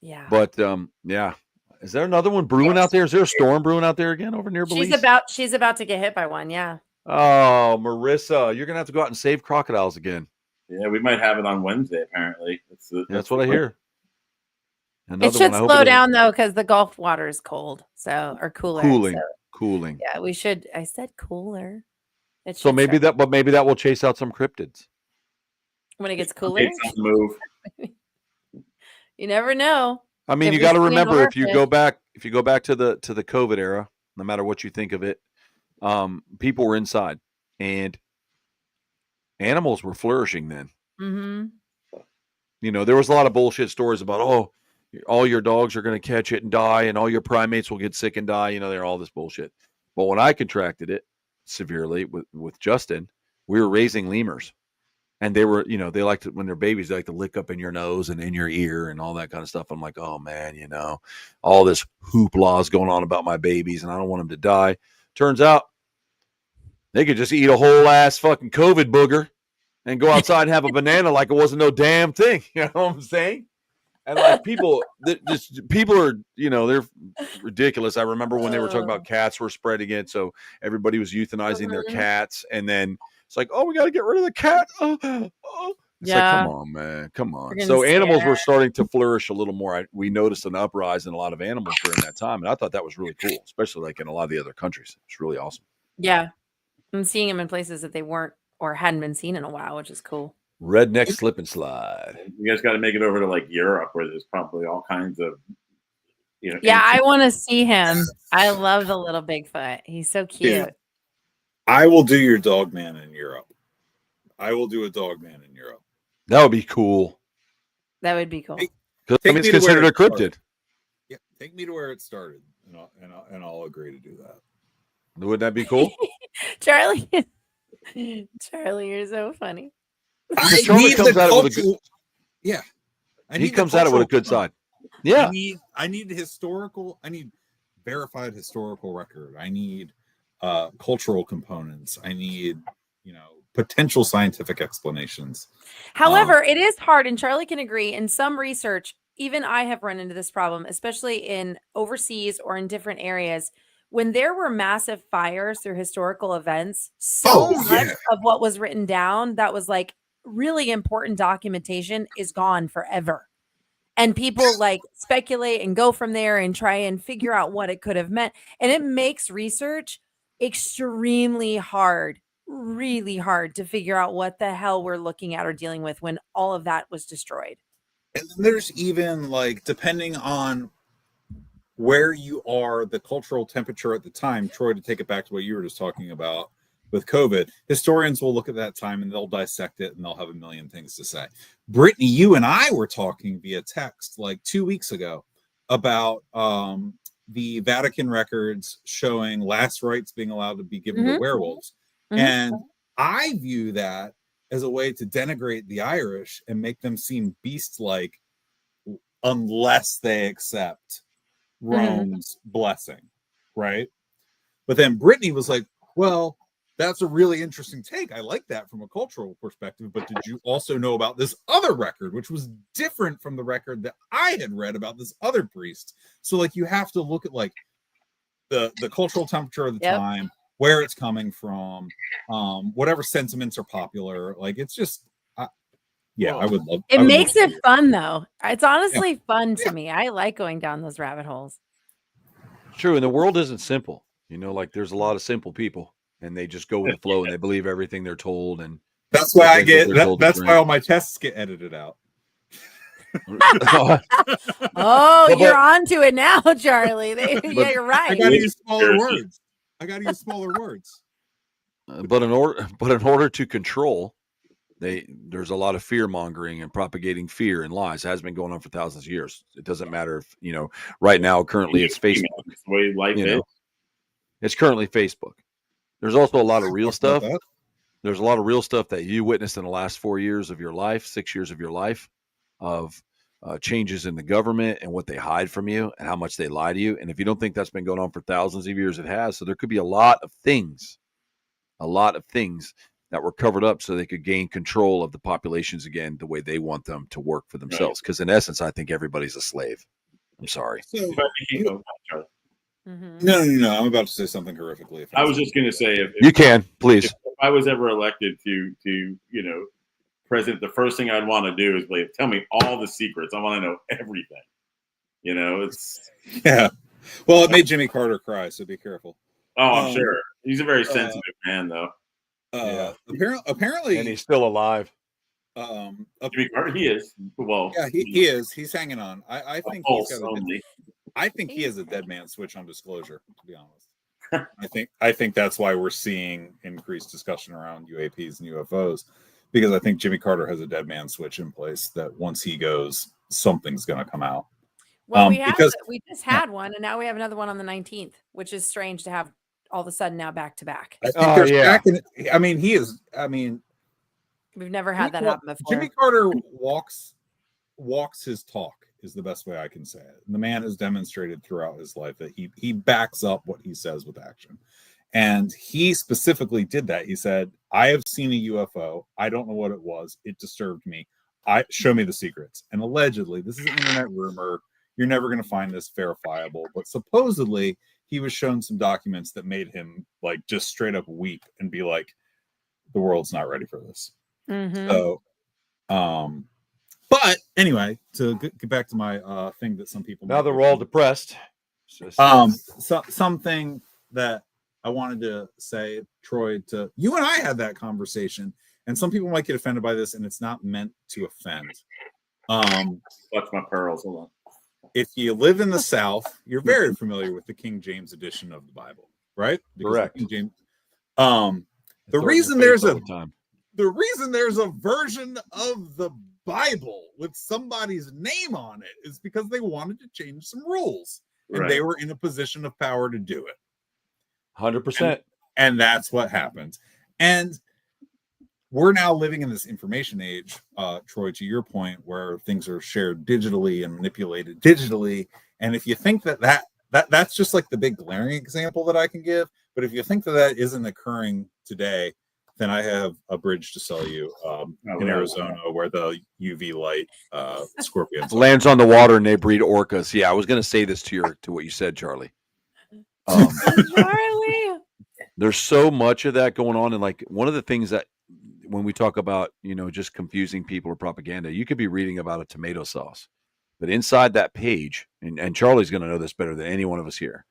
Yeah. But yeah. Is there another one brewing out there? Is there a storm brewing out there again over near Belize? She's about to get hit by one, yeah. Oh, Marissa, you're gonna have to go out and save crocodiles again. Yeah, we might have it on Wednesday, apparently. That's what I hear. It should slow down though, because the Gulf water is cold, or cooler. Cooling. Yeah, we should. I said cooler. So maybe that will chase out some cryptids when it gets cooler. Move. You never know. I mean, you got to remember if you go back to the COVID era, no matter what you think of it, people were inside, and animals were flourishing then. Mm-hmm. You know, there was a lot of bullshit stories about, oh, all your dogs are going to catch it and die, and all your primates will get sick and die. You know, they're all this bullshit. But when I contracted it severely with Justin, we were raising lemurs. And they were, you know, they like to, when they're babies, they like to lick up in your nose and in your ear and all that kind of stuff. I'm like, oh man, you know, all this hoopla is going on about my babies and I don't want them to die. Turns out they could just eat a whole ass fucking COVID booger and go outside and have a banana like it wasn't no damn thing. You know what I'm saying? And like people are, you know, they're ridiculous. I remember when they were talking about cats were spreading it. So everybody was euthanizing their cats. And then it's like, oh, we got to get rid of the cat. It's like, come on, man. Come on. So animals were starting to flourish a little more. We noticed an uprise in a lot of animals during that time. And I thought that was really cool, especially like in a lot of the other countries. It's really awesome. Yeah. I'm seeing them in places that they weren't or hadn't been seen in a while, which is cool. Redneck slip and slide. You guys got to make it over to like Europe, where there's probably all kinds of, you know. Yeah, I want to see him. I love the little Bigfoot. He's so cute. Yeah. I will do your dog man in Europe. I will do a dog man in Europe. That would be cool. That would be cool. Because I mean, it's considered a cryptid. Yeah, take me to where it started, and I'll agree to do that. Wouldn't that be cool? Charlie, you're so funny. I Charlie need comes the at it with a cultural- good. Yeah, He comes at it with a good side. Yeah, I need historical. I need verified historical record. I need cultural components. I need, potential scientific explanations. However, it is hard, and Charlie can agree. In some research, even I have run into this problem, especially in overseas or in different areas. When there were massive fires through historical events, so much of what was written down that was like really important documentation is gone forever. And people like speculate and go from there and try and figure out what it could have meant. And it makes research extremely hard, really hard to figure out what the hell we're looking at or dealing with when all of that was destroyed. And there's even depending on where you are, the cultural temperature at the time, Troy, to take it back to what you were just talking about with COVID, historians will look at that time and they'll dissect it and they'll have a million things to say. Brittany, you and I were talking via text 2 weeks ago about the Vatican records showing last rites being allowed to be given to werewolves. And I view that as a way to denigrate the Irish and make them seem beast-like unless they accept Rome's blessing, right? But then Brittany was like, well, that's a really interesting take. I like that from a cultural perspective, but did you also know about this other record, which was different from the record that I had read about this other priest? So you have to look at the cultural temperature of the time, where it's coming from, whatever sentiments are popular. It's just I would love it. Makes it fun though. It's honestly fun to me. I like going down those rabbit holes. True, and the world isn't simple. There's a lot of simple people, and they just go with the flow and they believe everything they're told. And that's why that's why all my tests get edited out. You're onto it now, Charlie. Yeah, you're right. I gotta use smaller words. But in order to control, there's a lot of fear mongering and propagating fear and lies. It has been going on for thousands of years. It doesn't matter if right now currently it's Facebook. It's the way life is. It's currently Facebook. There's also a lot of real stuff. There's a lot of real stuff that you witnessed in the last 4 years of your life, 6 years of your life, of changes in the government and what they hide from you and how much they lie to you. And if you don't think that's been going on for thousands of years, it has. So there could be a lot of things that were covered up so they could gain control of the populations again, the way they want them to work for themselves. Because in essence, I think everybody's a slave. I'm sorry. No. I'm about to say something horrifically. I was just going to say, if you can, please. If I was ever elected to president, the first thing I'd want to do is tell me all the secrets. I want to know everything. It's Well, it made Jimmy Carter cry, so be careful. Oh, I'm sure he's a very sensitive man, though. Apparently, and he's still alive. Jimmy Carter, he is. Well, yeah, he is. He's hanging on. I think he's got I think he has a dead man switch on disclosure, to be honest. I think that's why we're seeing increased discussion around UAPs and UFOs, because I think Jimmy Carter has a dead man switch in place that once he goes, something's going to come out. Well, we just yeah. had one, and now we have another one on the 19th, which is strange to have all of a sudden now back to back. I think there's back in. I mean, We've never had that happen before. Jimmy Carter walks his talk is the best way I can say it. And the man has demonstrated throughout his life that he backs up what he says with action. And he specifically did that. He said, I have seen a UFO. I don't know what it was. It disturbed me. Show me the secrets. And allegedly, this is an internet rumor. You're never going to find this verifiable. But supposedly, he was shown some documents that made him like just straight up weep and be like, the world's not ready for this. Mm-hmm. So, but anyway, to get back to my thing that some people now they're all depressed. Something that I wanted to say, Troy, to you and I had that conversation, and some people might get offended by this, and it's not meant to offend. Watch my pearls. Hold on. If you live in the South, you're very familiar with the King James edition of the Bible, right? Because correct. King James, the reason there's a version of the Bible with somebody's name on it is because they wanted to change some rules, and they were in a position of power to do it. 100%. And that's what happens. And we're now living in this information age, Troy, to your point, where things are shared digitally and manipulated digitally. And if you think that's just like the big glaring example that I can give, but if you think that isn't occurring today, then I have a bridge to sell you in Arizona, where the UV light scorpions lands on the water and they breed orcas. Yeah, I was going to say this to what you said, Charlie. Charlie, there's so much of that going on, and like one of the things that when we talk about just confusing people or propaganda, you could be reading about a tomato sauce, but inside that page, and Charlie's going to know this better than any one of us here,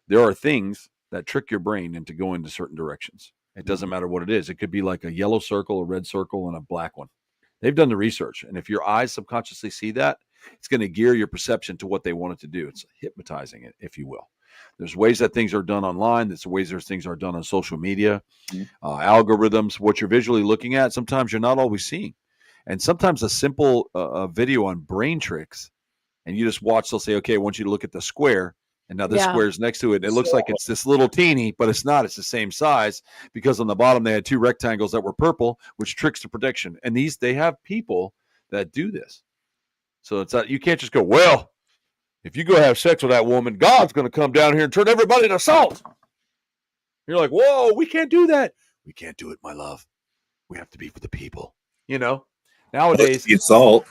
there are things that trick your brain into going to certain directions. It doesn't matter what it is. It could be like a yellow circle, a red circle, and a black one. They've done the research, and if your eyes subconsciously see that, it's going to gear your perception to what they want it to do. It's hypnotizing it, if you will. There's ways that things are done online. There's ways things are done on social media, algorithms, what you're visually looking at. Sometimes you're not always seeing. And sometimes a simple video on brain tricks, and you just watch, they'll say, okay, I want you to look at the square. And now this square's next to it. It looks like it's this little teeny, but it's not. It's the same size, because on the bottom they had two rectangles that were purple, which tricks the prediction. And they have people that do this. So it's you can't just go, well, if you go have sex with that woman, God's going to come down here and turn everybody to salt. You're like, whoa, we can't do that. We can't do it, my love. We have to be for the people. Nowadays, it's salt.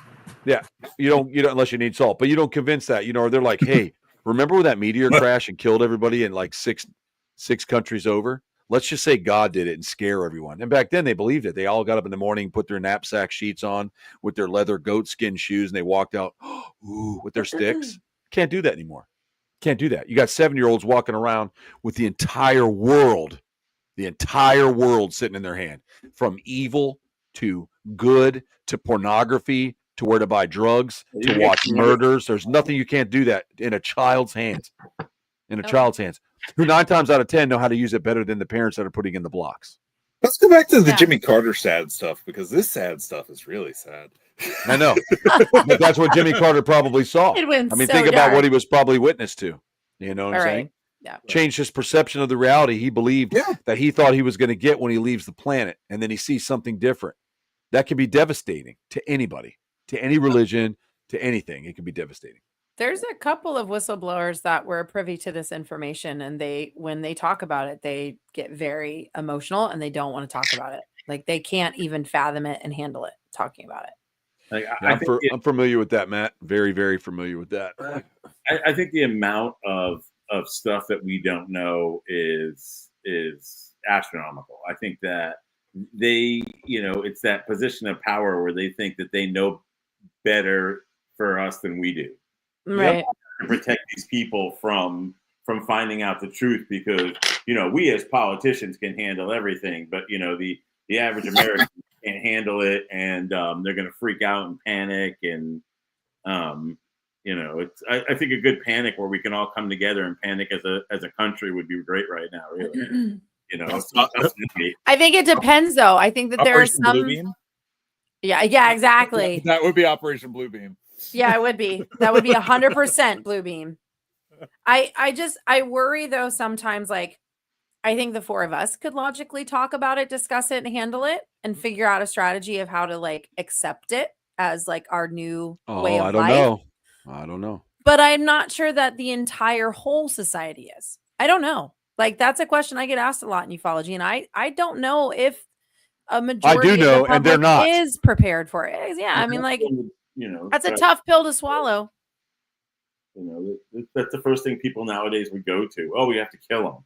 Yeah, you don't unless you need salt, but you don't convince that. Or they're like, hey, remember when that meteor crashed and killed everybody in like six countries over? Let's just say God did it and scare everyone. And back then they believed it. They all got up in the morning, put their knapsack sheets on with their leather goat skin shoes, and they walked out with their sticks. Can't do that anymore. Can't do that. You got 7-year-olds walking around with the entire world sitting in their hand, from evil to good to pornography to where to buy drugs to watch murders. There's nothing you can't do that in a child's hands. Child's hands, who 9 times out of 10 know how to use it better than the parents that are putting in the blocks. Let's go back to the Jimmy Carter sad stuff, because this sad stuff is really sad. I know. But that's what Jimmy Carter probably saw. Think about what he was probably witness to. You know what I'm saying? Yeah. Changed his perception of the reality he believed that he thought he was going to get when he leaves the planet, and then he sees something different. That can be devastating to anybody, to any religion, to anything. It can be devastating. There's a couple of whistleblowers that were privy to this information, and when they talk about it, they get very emotional and they don't want to talk about it. Like they can't even fathom it and handle it talking about it. Like, I'm familiar with that, Matt. Very, very familiar with that. I think the amount of stuff that we don't know is astronomical. I think that it's that position of power where they think that they know better for us than we do. Right. To protect these people from finding out the truth, because we as politicians can handle everything, but the average American can't handle it, and they're going to freak out and panic, and You know, I think a good panic where we can all come together and panic as a country would be great right now. Really, you know, I think it depends, though. I think that there are some. Bluebeam? Yeah, exactly. That would be Operation Bluebeam. Yeah, it would be. That would be 100% Bluebeam. I worry though sometimes, like, I think the four of us could logically talk about it, discuss it, and handle it, and figure out a strategy of how to like accept it as like our new way of life. I don't know. But I'm not sure that the entire whole society is. I don't know. Like, that's a question I get asked a lot in ufology, and I don't know if a majority of the and they're public not. is prepared for it. Yeah, I mean, like, you know, that's a tough pill to swallow. You know, that's the first thing people nowadays would go to. Oh, we have to kill them.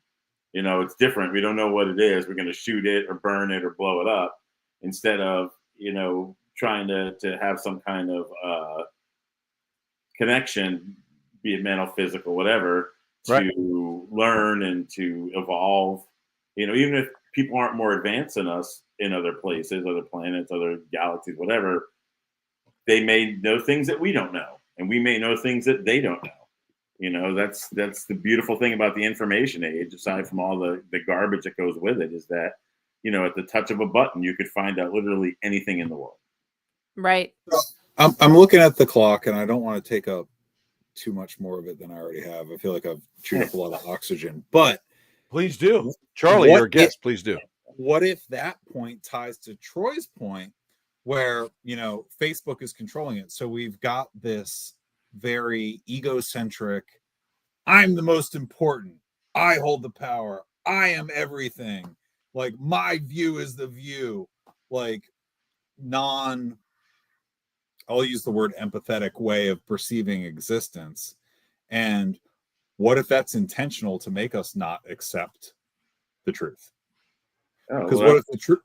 You know, it's different. We don't know what it is. We're going to shoot it or burn it or blow it up, instead of, you know, trying to have some kind of connection, be it mental, physical, whatever, to learn and to evolve. You know, even if people aren't more advanced than us in other places, other planets, other galaxies, whatever, they may know things that we don't know, and we may know things that they don't know. You know, that's the beautiful thing about the information age, aside from all the garbage that goes with it, is that, you know, at the touch of a button, you could find out literally anything in the world. Right. I'm looking at the clock, and I don't want to take up too much more of it than I already have. I feel like I've chewed up a lot of oxygen, but please do. Charlie, you're a guest. Please do. What if that point ties to Troy's point where, you know, Facebook is controlling it? So we've got this very egocentric, I'm the most important, I hold the power, I am everything, like my view is the view, like I'll use the word empathetic way of perceiving existence. And what if that's intentional to make us not accept the truth? Because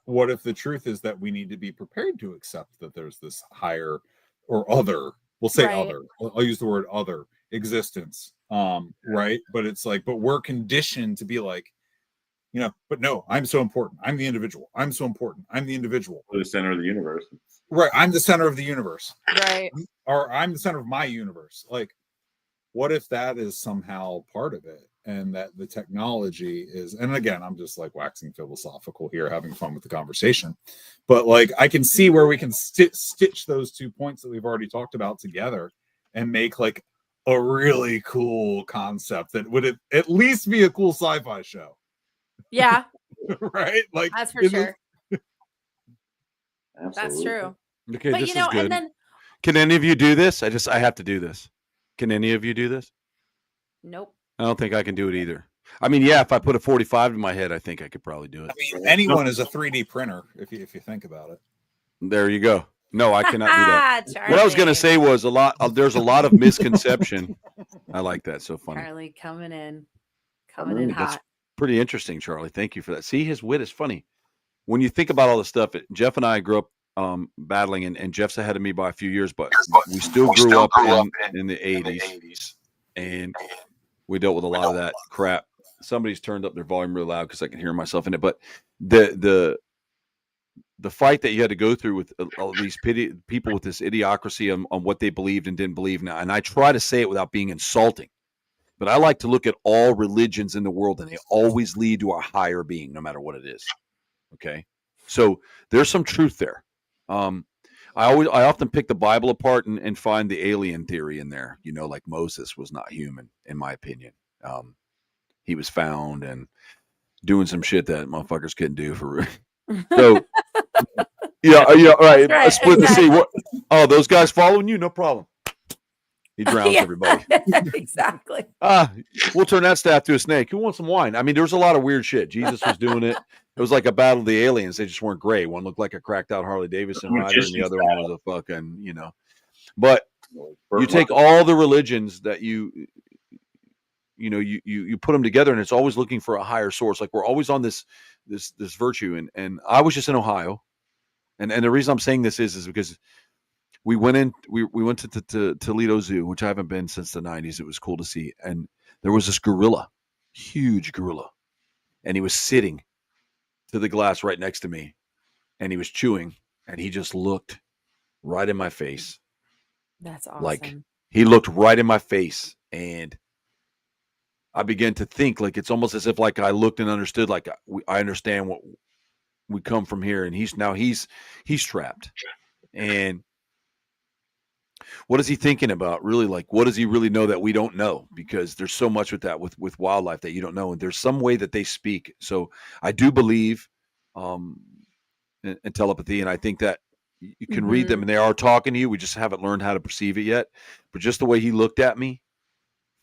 what if the truth is that we need to be prepared to accept that there's this higher or other, we'll say other, I'll use the word other existence, right? But it's like, but we're conditioned to be like, you know, but no, I'm so important, I'm the individual, I'm so important, I'm the individual, we're the center of the universe, right? I'm the center of the universe, right? Or I'm the center of my universe. Like, what if that is somehow part of it, and that the technology is, and again, I'm just like waxing philosophical here, having fun with the conversation, but like I can see where we can stitch those 2 points that we've already talked about together and make like a really cool concept that would at least be a cool sci-fi show. Yeah. Right? Like, that's for sure. Absolutely. That's true. Okay, but this you know, is good. and then can any of you do this? I have to do this. Can any of you do this? Nope. I don't think I can do it either. I mean, yeah, if I put a 45 in my head, I think I could probably do it. I mean, anyone is a 3D printer if you think about it. There you go. No, I cannot do that. Charlie. What I was going to say was there's a lot of misconception. I like that. So funny. Charlie coming in hot. That's pretty interesting, Charlie. Thank you for that. See, his wit is funny. When you think about all the stuff, Jeff and I grew up battling, and Jeff's ahead of me by a few years, but we still grew up in the 80s, and we dealt with a lot of that crap. Somebody's turned up their volume real loud because I can hear myself in it. But the fight that you had to go through with all these people with this idiocracy on what they believed and didn't believe now, and I try to say it without being insulting, but I like to look at all religions in the world, and they always lead to a higher being, no matter what it is. Okay, so there's some truth there. I often pick the Bible apart and find the alien theory in there. You know, like Moses was not human, in my opinion. He was found and doing some shit that motherfuckers couldn't do for real. So, yeah, right. Split the sea. What? Oh, those guys following you? No problem. He drowns everybody. Exactly. We'll turn that staff to a snake. Who wants some wine? I mean, there was a lot of weird shit. Jesus was doing it. It was like a battle of the aliens. They just weren't gray. One looked like a cracked out Harley Davidson rider, and the other one was a fucking, you know. But you take all the religions that you put them together, and it's always looking for a higher source. Like, we're always on this virtue. And I was just in Ohio, and the reason I'm saying this is because we went to Toledo Zoo, which I haven't been since the 90s. It was cool to see. And there was this gorilla, huge gorilla. And he was sitting to the glass right next to me. And he was chewing. And he just looked right in my face. That's awesome. Like he looked right in my face, and I began to think, like, it's almost as if like I looked and understood, like I understand what we come from here, and he's trapped. And what is he thinking about? Really, like, what does he really know that we don't know? Because there's so much with that, with wildlife that you don't know, and there's some way that they speak. So I do believe in telepathy, and I think that you can read them, and they are talking to you. We just haven't learned how to perceive it yet. But just the way he looked at me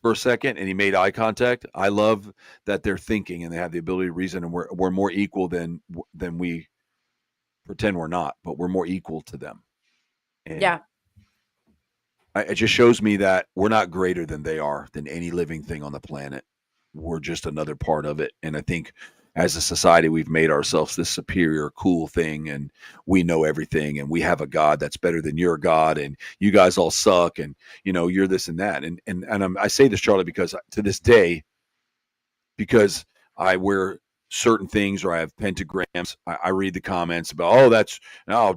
for a second, and he made eye contact. I love that they're thinking, and they have the ability to reason, and we're more equal than we pretend we're not, but we're more equal to them. And Yeah. it just shows me that we're not greater than they are, than any living thing on the planet. We're just another part of it. And I think as a society, we've made ourselves this superior, cool thing, and we know everything, and we have a God that's better than your God, and you guys all suck, and you're this and that. And I say this, Charlie, because to this day, because I wear certain things or I have pentagrams, I read the comments about,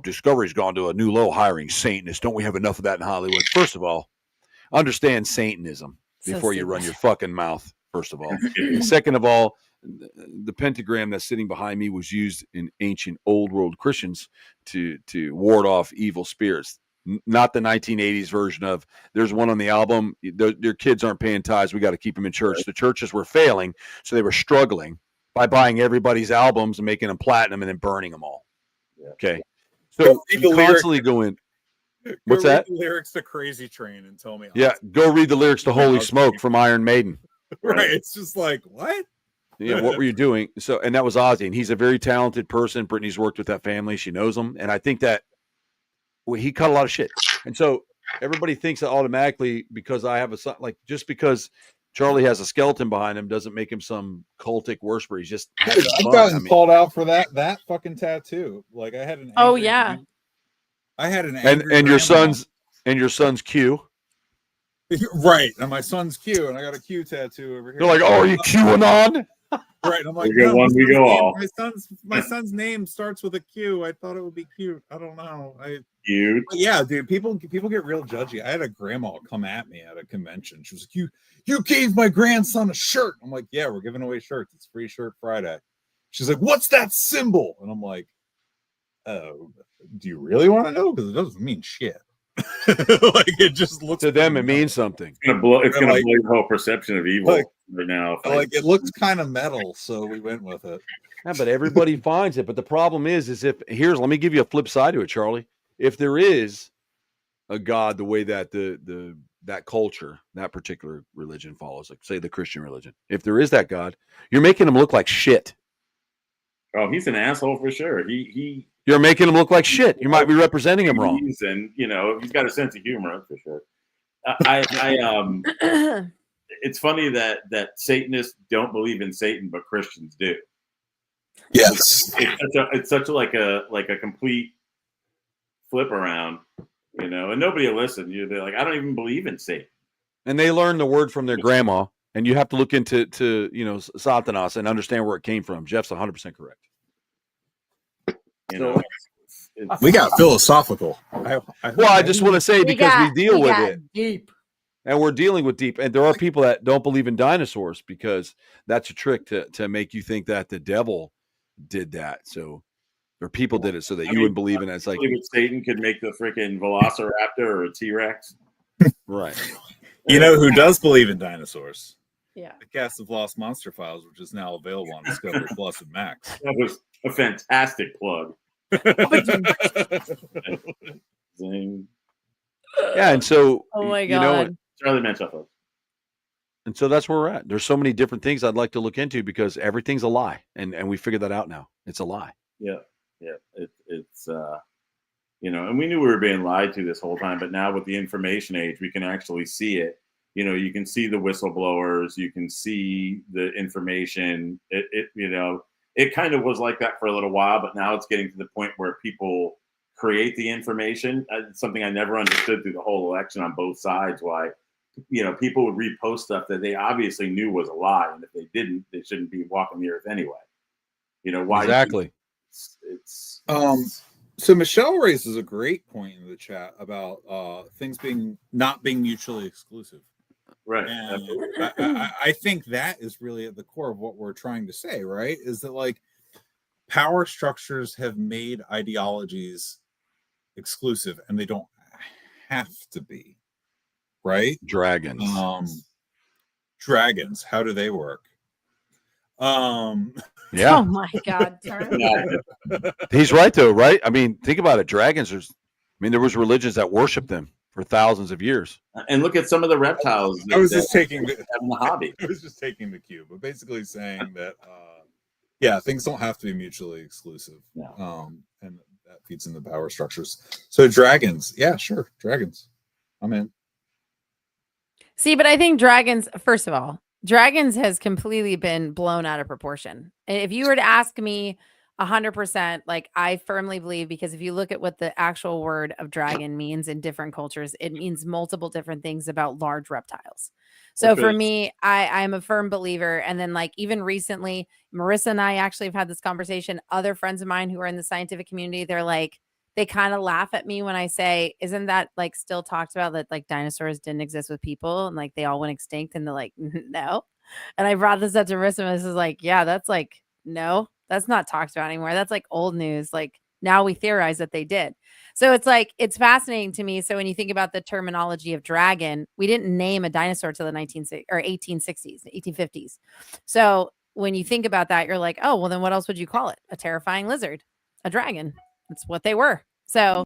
Discovery's gone to a new low hiring Satanists. Don't we have enough of that in Hollywood? First of all, understand Satanism before you run your fucking mouth, first of all. And second of all, the pentagram that's sitting behind me was used in ancient old world Christians to ward off evil spirits. Not the 1980s version of, there's one on the album, their kids aren't paying tithes, we got to keep them in church. The churches were failing, so they were struggling by buying everybody's albums and making them platinum and then burning them all. Okay. So you constantly go in. What's that? The lyrics to Crazy Train and tell me. Yeah, go read the lyrics to Holy Smoke from Iron Maiden. Right. It's just like, what? Yeah, what were you doing? So, and that was Ozzy, and he's a very talented person. Brittany's worked with that family; she knows him, and I think that he cut a lot of shit. And so everybody thinks that automatically, because I have a son, like, just because Charlie has a skeleton behind him doesn't make him some cultic worshiper. He's just I've gotten called out for that fucking tattoo. Like, I had an I had an and your son's Q. Right, and my son's Q, and I got a Q tattoo over here. They're like, "Oh, are you QAnon?" Right, and I'm like, my son's name starts with a Q. I thought it would be cute. I don't know. Cute. Yeah, dude. People get real judgy. I had a grandma come at me at a convention. She was like, "You gave my grandson a shirt." I'm like, "Yeah, we're giving away shirts. It's Free Shirt Friday." She's like, "What's that symbol?" And I'm like, "Oh, do you really want to know? Because it doesn't mean shit." Like, it just looks to them, it means something. It's gonna blow the whole perception of evil right now. Like, it looks kind of metal, so we went with it. Yeah, but everybody finds it. But the problem is let me give you a flip side to it, Charlie. If there is a God, the way that that culture, that particular religion follows, like say the Christian religion, if there is that God, you're making him look like shit. Oh, he's an asshole for sure. You're making him look like shit. You might be representing him wrong. And he's got a sense of humor, that's for sure. It's funny that Satanists don't believe in Satan, but Christians do. Yes, it's such a complete flip around, and nobody will listen. They're like, I don't even believe in Satan, and they learn the word from their grandma. And you have to look into Satanas and understand where it came from. Jeff's 100% correct. We got philosophical. I just want to say, because we deal with it deep, and we're dealing with deep, and there are people that don't believe in dinosaurs because that's a trick to make you think that the devil did that. So, or people did it so that you wouldn't believe in it. It's like Satan could make the freaking Velociraptor or a T-Rex, right? You know who does believe in dinosaurs? Yeah, the cast of Lost Monster Files, which is now available on Discovery Plus and Max. That was a fantastic plug. Zing. Yeah, and so oh my god, Charlie Manson, folks. And so that's where we're at. There's so many different things I'd like to look into because everything's a lie, and we figured that out now. It's a lie. Yeah. It's and we knew we were being lied to this whole time, but now with the information age, we can actually see it. You can see the whistleblowers, you can see the information. It kind of was like that for a little while, but now it's getting to the point where people create the information. It's something I never understood through the whole election on both sides. Why, people would repost stuff that they obviously knew was a lie, and if they didn't, they shouldn't be walking the earth anyway. Why? Exactly. So Michelle raises a great point in the chat about things not being mutually exclusive. Right. And I think that is really at the core of what we're trying to say, right? Is that like power structures have made ideologies exclusive and they don't have to be, right? Dragons. Dragons, how do they work? Oh Yeah, my God. he's right though, right? I mean, think about it. Dragons there was religions that worshiped them for thousands of years. And look at some of the reptiles. I was just taking having the hobby. I was just taking the cue, but basically saying that yeah, things don't have to be mutually exclusive. Yeah. And that feeds into power structures. So dragons, yeah, sure, dragons. I'm in. See, but I think dragons, first of all, dragons has completely been blown out of proportion. And if you were to ask me 100%, like I firmly believe, because if you look at what the actual word of dragon means in different cultures, it means multiple different things about large reptiles. So for me, I'm a firm believer. And then like even recently, Marissa and I actually have had this conversation. Other friends of mine who are in the scientific community, they're like, they kind of laugh at me when I say, isn't that like still talked about that like dinosaurs didn't exist with people and like they all went extinct? And they're like, no. And I brought this up to Marissa and this is like, yeah, that's like, no, that's not talked about anymore. That's like old news. Like now we theorize that they did. So it's like, it's fascinating to me. So when you think about the terminology of dragon, we didn't name a dinosaur till the 1860s, 1850s. So when you think about that, you're like, oh, well then what else would you call it? A terrifying lizard, a dragon. That's what they were. So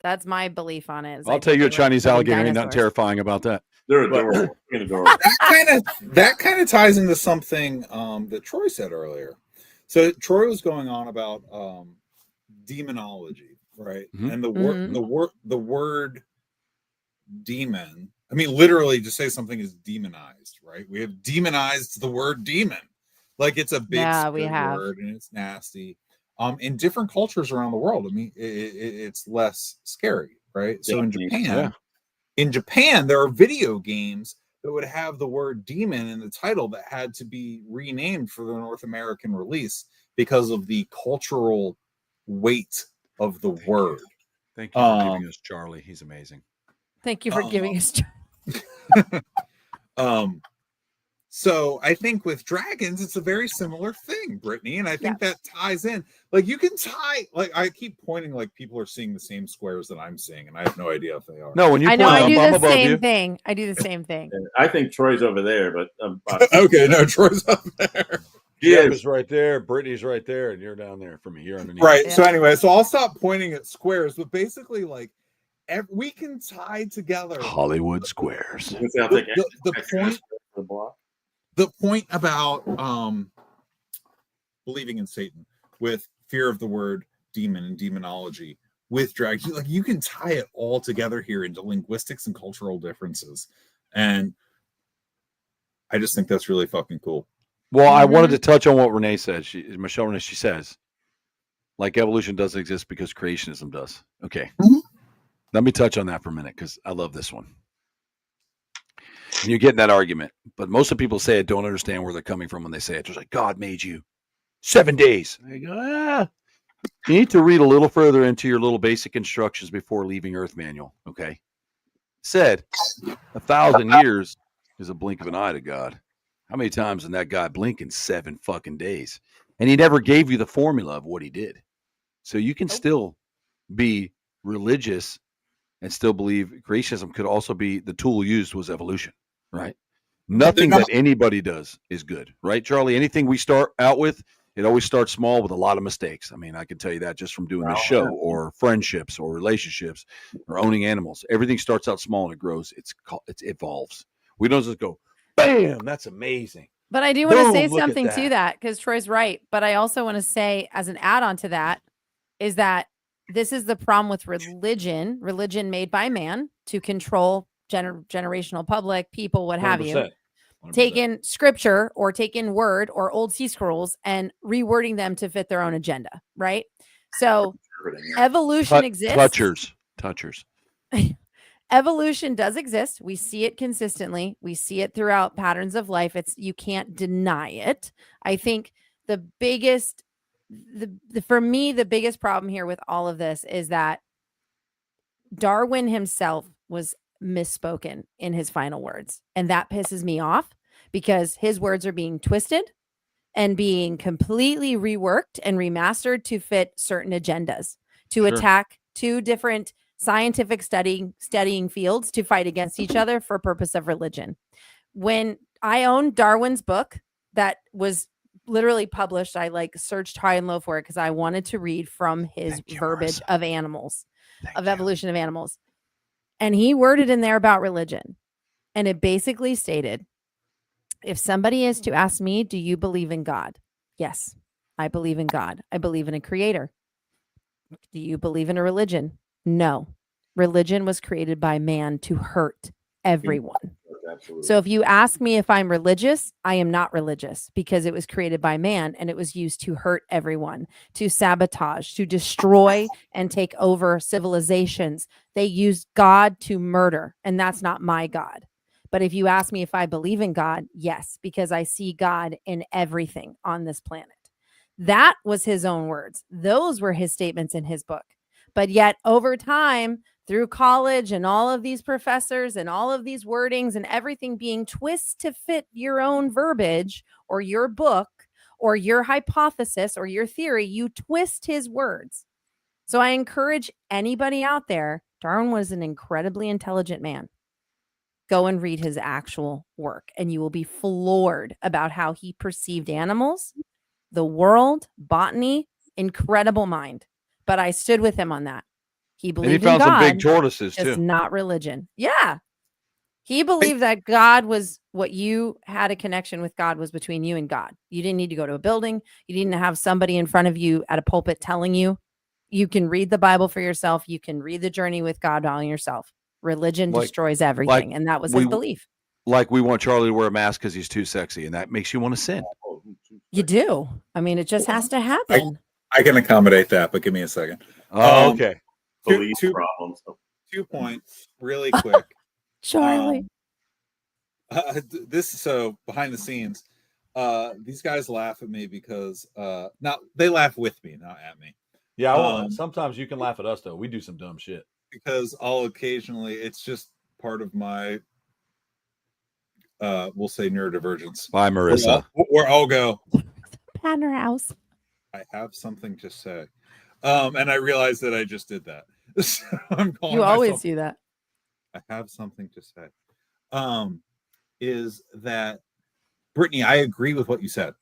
that's my belief on it. I'll tell you, a Chinese alligator ain't nothing terrifying about that. They're adorable. That kind of ties into something that Troy said earlier. So Troy was going on about demonology, right? Mm-hmm. And the word demon. I mean, literally, to say something is demonized, right? We have demonized the word demon, like it's a big word and it's nasty. In different cultures around the world, I mean, it's less scary, right? So in Japan, there are video games that would have the word demon in the title that had to be renamed for the North American release because of the cultural weight of the word. Thank you for giving us Charlie. He's amazing. Thank you for giving us Charlie. So I think with dragons, it's a very similar thing, Brittany. And I think that ties in. Like you can tie, like I keep pointing like people are seeing the same squares that I'm seeing, and I have no idea if they are. No, when you I know I do the same thing. I do the same thing. I think Troy's over there, but okay, no, Troy's up there. Jeff is right there, Brittany's right there, and you're down there for me. You're underneath. Right. Yeah. So anyway, so I'll stop pointing at squares, but basically like we can tie together Hollywood squares. The point about believing in Satan with fear of the word demon and demonology with drag, like you can tie it all together here into linguistics and cultural differences. And I just think that's really fucking cool. Well, I wanted to touch on what Renee said. Michelle Renee, she says, like evolution doesn't exist because creationism does. Okay. Mm-hmm. Let me touch on that for a minute because I love this one. And you're getting that argument, but most of the people say it don't understand where they're coming from when they say it. They're like, God made you 7 days. I go, you need to read a little further into your little basic instructions before leaving Earth manual. Okay. Said 1,000 years is a blink of an eye to God. How many times did that guy blink in 7 fucking days? And he never gave you the formula of what he did. So you can still be religious and still believe creationism could also be the tool used was evolution. Right. Nothing that anybody does is good. Right, Charlie? Anything we start out with, it always starts small with a lot of mistakes. I mean, I can tell you that just from doing this show or friendships or relationships or owning animals. Everything starts out small and it grows. It evolves. We don't just go, bam, that's amazing. But I do want to say something to that because Troy's right. But I also want to say as an add-on to that is that this is the problem with religion made by man to control generational public, people, what have 100%. You. 100%. Taking scripture or taking word or old sea scrolls and rewording them to fit their own agenda, right? So evolution exists. Touchers. Evolution does exist. We see it consistently. We see it throughout patterns of life. You can't deny it. I think the biggest for me, the biggest problem here with all of this is that Darwin himself was misspoken in his final words. And that pisses me off because his words are being twisted and being completely reworked and remastered to fit certain agendas, to attack two different scientific studying fields to fight against each other for purpose of religion. When I owned Darwin's book that was literally published, I like searched high and low for it because I wanted to read from his verbiage of animals, of evolution of animals. And he worded in there about religion. And it basically stated, if somebody is to ask me, do you believe in God? Yes, I believe in God. I believe in a creator. Do you believe in a religion? No. Religion was created by man to hurt everyone. Absolutely. So if you ask me if I'm religious, I am not religious because it was created by man and it was used to hurt everyone, to sabotage, to destroy and take over civilizations. They used God to murder, and that's not my God. But if you ask me if I believe in God, yes, because I see God in everything on this planet. That was his own words. Those were his statements in his book. But yet over time, through college and all of these professors and all of these wordings and everything being twisted to fit your own verbiage or your book or your hypothesis or your theory, you twist his words. So I encourage anybody out there, Darwin was an incredibly intelligent man. Go and read his actual work and you will be floored about how he perceived animals, the world, botany, incredible mind. But I stood with him on that. He believed found in God, some big tortoises just too. not religion. Yeah. He believed that God was what you had a connection with God was between you and God. You didn't need to go to a building. You didn't have somebody in front of you at a pulpit telling you. You can read the Bible for yourself. You can read the journey with God on yourself. Religion destroys everything. And that was his belief. Like we want Charlie to wear a mask because he's too sexy, and that makes you want to sin. You do. I mean, it just has to happen. I can accommodate that, but give me a second. Oh, okay. Belief problems. 2 points, really quick. Charlie. So behind the scenes, these guys laugh at me because they laugh with me, not at me. Yeah, sometimes you can laugh at us though. We do some dumb shit. Because I'll occasionally, it's just part of my we'll say neurodivergence. Bye, Marissa. Where I'll go. Panner house. I have something to say. And I realized that I just did that. So I'm calling You always myself, do that. I have something to say. Is that Brittany, I agree with what you said.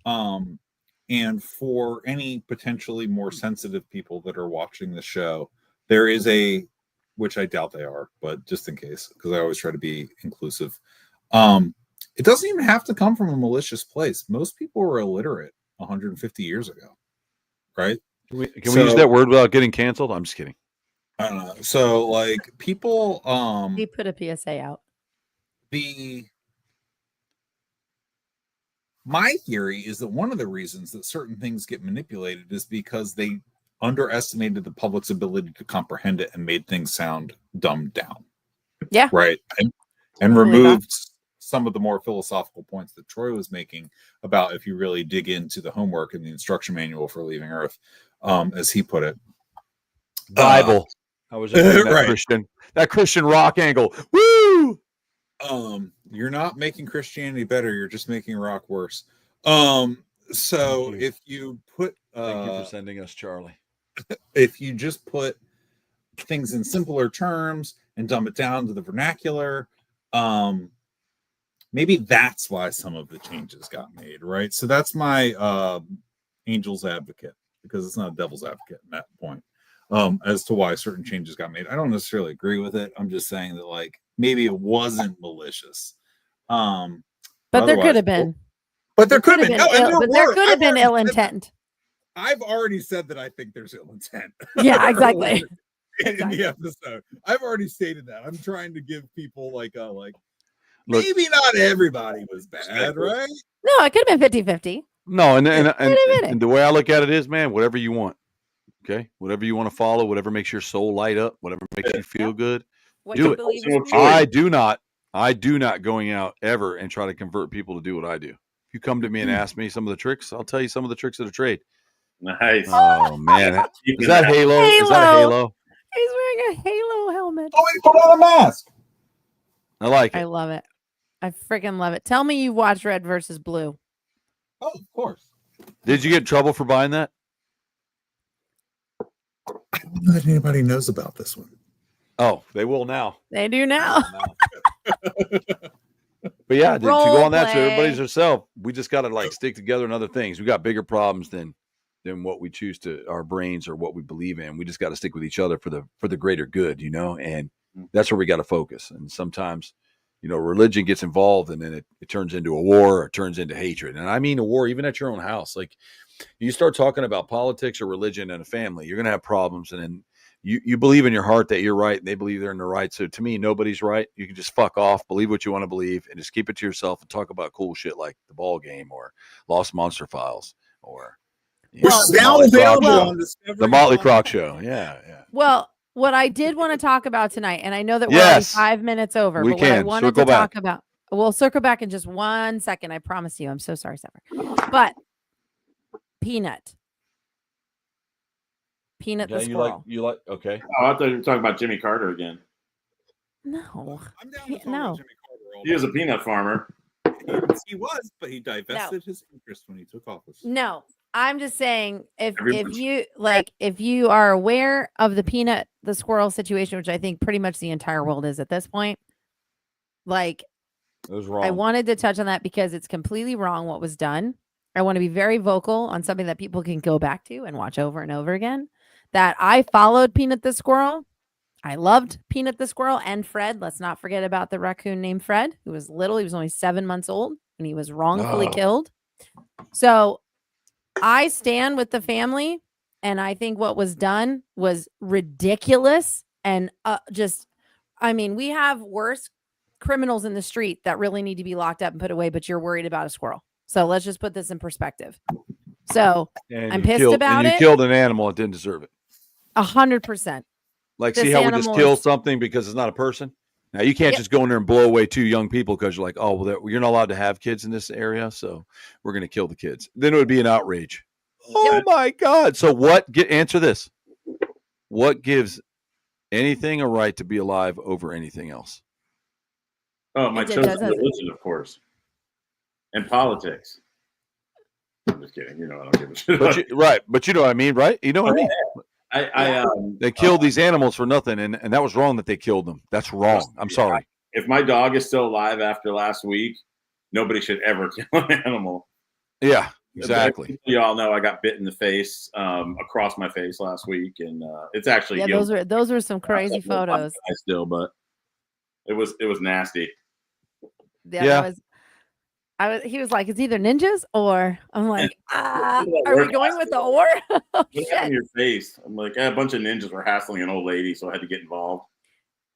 And for any potentially more sensitive people that are watching the show, there is which I doubt they are, but just in case, because I always try to be inclusive. It doesn't even have to come from a malicious place. Most people were illiterate 150 years ago, right? Can we use that word without getting canceled? I'm just kidding. I don't know. So like people, He put a PSA out. My theory is that one of the reasons that certain things get manipulated is because they underestimated the public's ability to comprehend it and made things sound dumbed down. Yeah. Right. And removed some of the more philosophical points that Troy was making about if you really dig into the homework and the instruction manual for leaving Earth, as he put it. Bible. I was just right. that Christian rock angle. Woo! You're not making Christianity better, you're just making rock worse. So if you put thank you for sending us Charlie. If you just put things in simpler terms and dumb it down to the vernacular, maybe that's why some of the changes got made, right? So that's my angel's advocate, because it's not a devil's advocate in that point, as to why certain changes got made. I don't necessarily agree with it. I'm just saying that like maybe it wasn't malicious. But there could have been. But there could have been. There could have been ill intent. I've already said that I think there's ill intent. Yeah, exactly. in the episode, I've already stated that. I'm trying to give people look, maybe not everybody was bad, right? No, it could have been 50-50. No, and the way I look at it is, man, whatever you want. Okay, whatever you want to follow, whatever makes your soul light up, whatever makes you feel good, do it. I do not going out ever and try to convert people to do what I do. If you come to me and ask me some of the tricks, I'll tell you some of the tricks of the trade. Nice. Oh man, Keeping is that that- Halo? Is that a Halo? He's wearing a Halo helmet. Oh, he put on a mask. I like I it. love it. I freaking love it. Tell me you watched Red versus Blue. Oh, of course. Did you get in trouble for buying that? I don't know that anybody knows about this one. Oh, they will now. They do now. But yeah, to Role go on that, so play. everybody's herself. We just got to like stick together in other things. We got bigger problems than what we choose to our brains or what we believe in. We just got to stick with each other for the greater good, and that's where we got to focus. And sometimes, religion gets involved, and then it turns into a war or it turns into hatred. And I mean a war even at your own house. Like you start talking about politics or religion in a family, you're gonna have problems, and then you believe in your heart that you're right, and they believe they're in the right. So to me, nobody's right. You can just fuck off, believe what you want to believe, and just keep it to yourself and talk about cool shit like the ball game or Lost Monster Files or Now available on Discovery. the Motley Croc show. Yeah. Well, what I did want to talk about tonight, and I know that we're Yes. already 5 minutes over, We but what I can. wanted Circle to talk back. about, we'll circle back in just 1 second. I promise you. I'm so sorry, Sever. But Peanut the squirrel. You like okay. Oh, I thought you were talking about Jimmy Carter again. No. I'm down to talk No. about Jimmy Carter all He was a day. peanut farmer. He was, but he divested his interest when he took office. No. I'm just saying if Everyone's- if you are aware of the Peanut the squirrel situation, which I think pretty much the entire world is at this point, like It was wrong. I wanted to touch on that because it's completely wrong what was done. I want to be very vocal on something that people can go back to and watch over and over again. That I followed Peanut the squirrel. I loved Peanut the squirrel and Fred. Let's not forget about the raccoon named Fred, who was little. He was only 7 months old and he was wrongfully killed. So I stand with the family, and I think what was done was ridiculous and we have worse criminals in the street that really need to be locked up and put away, but you're worried about a squirrel. So let's just put this in perspective. So And I'm you pissed killed- about and it. you killed an animal that didn't deserve it. 100%. Like, This see how we just animal kill is- something because it's not a person? Now, you can't Yep. just go in there and blow away 2 young people because you're like, oh, well, you're not allowed to have kids in this area, so we're going to kill the kids. Then it would be an outrage. Oh, my God. So answer this. What gives anything a right to be alive over anything else? Oh, my It chosen doesn't. religion, of course, and politics. I'm just kidding. I don't give a shit. But you know what I mean, right? You know what I mean? They killed these animals for nothing, and that was wrong that they killed them. That's wrong. I'm sorry. If my dog is still alive after last week, nobody should ever kill an animal. Yeah, exactly. You all know I got bit in the face, across my face last week, and it's actually healed. those were some crazy photos. But it was nasty. Yeah. He was like, it's either ninjas or I'm like, are Where we going with the or? Oh, What shit. happened in your face? I'm like, a bunch of ninjas were hassling an old lady, so I had to get involved.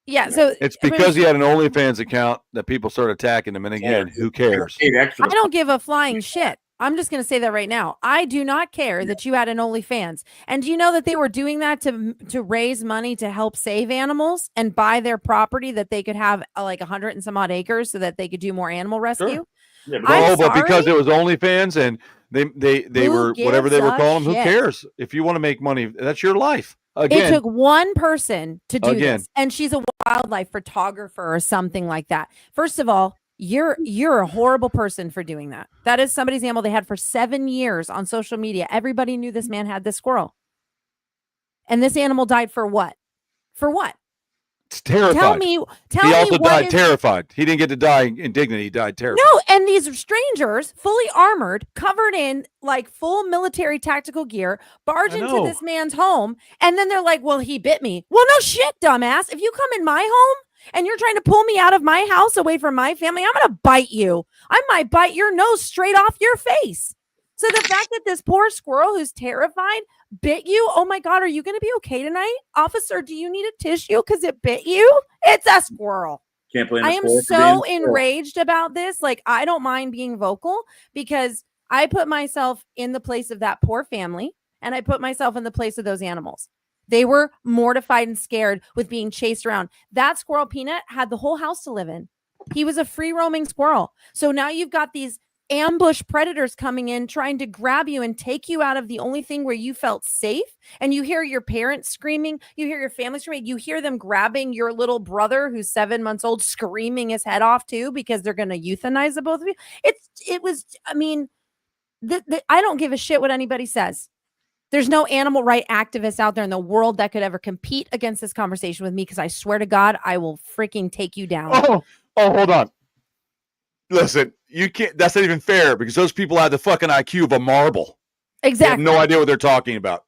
Yeah, so It's because he had an OnlyFans account that people started attacking him. And again, who cares? Paid extra. I don't give a flying shit. I'm just going to say that right now. I do not care that you had an OnlyFans. And do you know that they were doing that to raise money to help save animals and buy their property that they could have like 100 and some odd acres so that they could do more animal rescue? Sure. Yeah, I'm But because sorry? it was OnlyFans and they Who were whatever they gives were a calling them, who shit? cares? If you want to make money, that's your life. It Again, took one person to do Again. this, and she's a wildlife photographer or something like that. First of all, you're a horrible person for doing that. That is somebody's animal they had for 7 years on social media. Everybody knew this man had this squirrel. And this animal died for what? For what? it's terrified. Tell me he also what died is- terrified. He didn't get to die in dignity. He died terrified. No, and these strangers, fully armored, covered in like full military tactical gear, barge I into know. this man's home, and then they're like, "Well, he bit me." Well, no shit, dumbass. If you come in my home and you're trying to pull me out of my house away from my family, I'm gonna bite you. I might bite your nose straight off your face. So the fact that this poor squirrel who's terrified bit you, oh my God, are you going to be okay tonight? Officer, do you need a tissue because it bit you? It's a squirrel. Can't blame I the am squirrel for so being a squirrel. enraged about this. Like, I don't mind being vocal because I put myself in the place of that poor family and I put myself in the place of those animals. They were mortified and scared with being chased around. That squirrel Peanut had the whole house to live in. He was a free roaming squirrel. So now you've got these ambush predators coming in, trying to grab you and take you out of the only thing where you felt safe. And you hear your parents screaming, you hear your family screaming, you hear them grabbing your little brother who's 7 months old, screaming his head off too, because they're going to euthanize the both of you. I don't give a shit what anybody says. There's no animal right activists out there in the world that could ever compete against this conversation with me, because I swear to God, I will freaking take you down. Oh, hold on. Listen, you can't. That's not even fair, because those people have the fucking IQ of a marble. Exactly. They have no idea what they're talking about.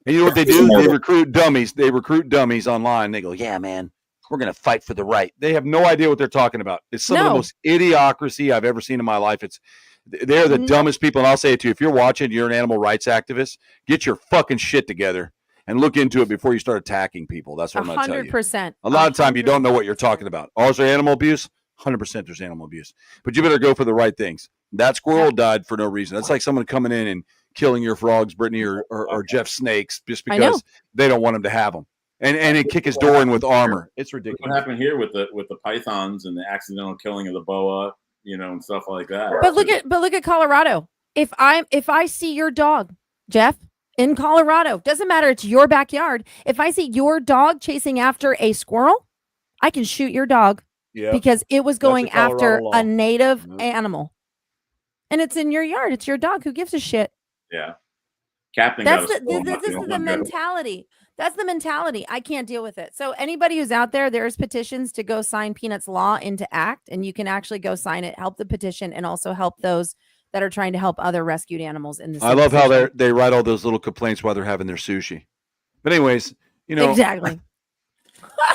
And you know what they do? They recruit dummies. They recruit dummies online. They go, yeah, man, we're going to fight for the right. They have no idea what they're talking about. It's some of the most idiocracy I've ever seen in my life. They're the dumbest people. And I'll say it to you, if you're watching, you're an animal rights activist, get your fucking shit together and look into it before you start attacking people. That's what I'm going to tell you. 100%. A lot of time you don't know what you're talking about. Oh, is there animal abuse? 100% there's animal abuse. But you better go for the right things. That squirrel died for no reason. That's like someone coming in and killing your frogs, Brittany, or Jeff snakes, just because they don't want him to have them. And kick his door in with armor. It's ridiculous. What happened here with the pythons and the accidental killing of the boa, and stuff like that. But look at Colorado. If I see your dog, Jeff, in Colorado, doesn't matter, it's your backyard. If I see your dog chasing after a squirrel, I can shoot your dog because it was going after a native animal. And it's in your yard. It's your dog. Who gives a shit? Yeah. Captain. This is the mentality. That's the mentality. I can't deal with it. So anybody who's out there, there's petitions to go sign Peanuts Law into act, and you can actually go sign it, help the petition, and also help those that are trying to help other rescued animals in this. I love how they write all those little complaints while they're having their sushi. But anyways, exactly.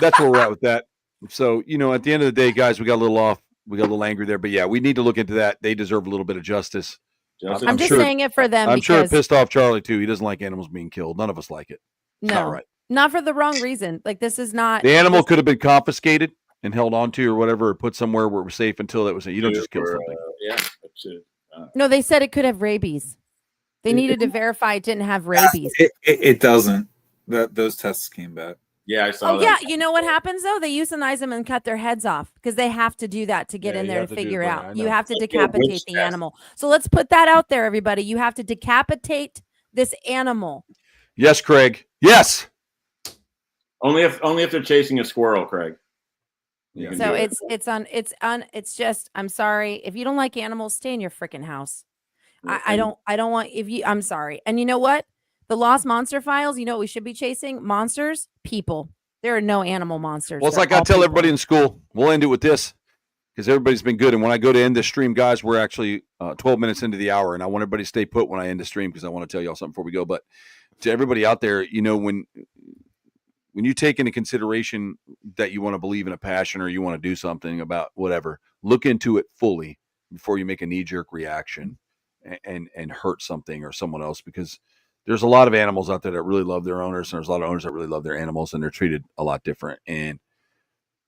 That's where we're at with that. So, at the end of the day, guys, we got a little off. We got a little angry there, but yeah, we need to look into that. They deserve a little bit of justice. I'm just saying it for them. I'm sure it pissed off Charlie too. He doesn't like animals being killed. None of us like it. No, not for the wrong reason. Like, this is not. The animal could have been confiscated and held onto or whatever, or put somewhere where it was safe until it was. You don't just kill something. No, they said it could have rabies. They needed to verify it didn't have rabies. It doesn't. Those tests came back. Yeah, I saw that. Yeah, you know what happens though? They euthanize them and cut their heads off because they have to do that to get in there to figure out. You have to decapitate the animal. So let's put that out there, everybody. You have to decapitate this animal. Yes, Craig. Yes. Only if they're chasing a squirrel, Craig. Yeah. So it's just, I'm sorry. If you don't like animals, stay in your freaking house. I don't want, I'm sorry. And you know what? The Lost Monster Files, you know what we should be chasing? Monsters, people. There are no animal monsters. Well, it's like I tell everybody in school, we'll end it with this because everybody's been good. And when I go to end this stream, guys, we're actually 12 minutes into the hour. And I want everybody to stay put when I end the stream because I want to tell y'all something before we go. But to everybody out there, when you take into consideration that you want to believe in a passion or you want to do something about whatever, look into it fully before you make a knee-jerk reaction and hurt something or someone else, because there's a lot of animals out there that really love their owners, and there's a lot of owners that really love their animals, and they're treated a lot different. And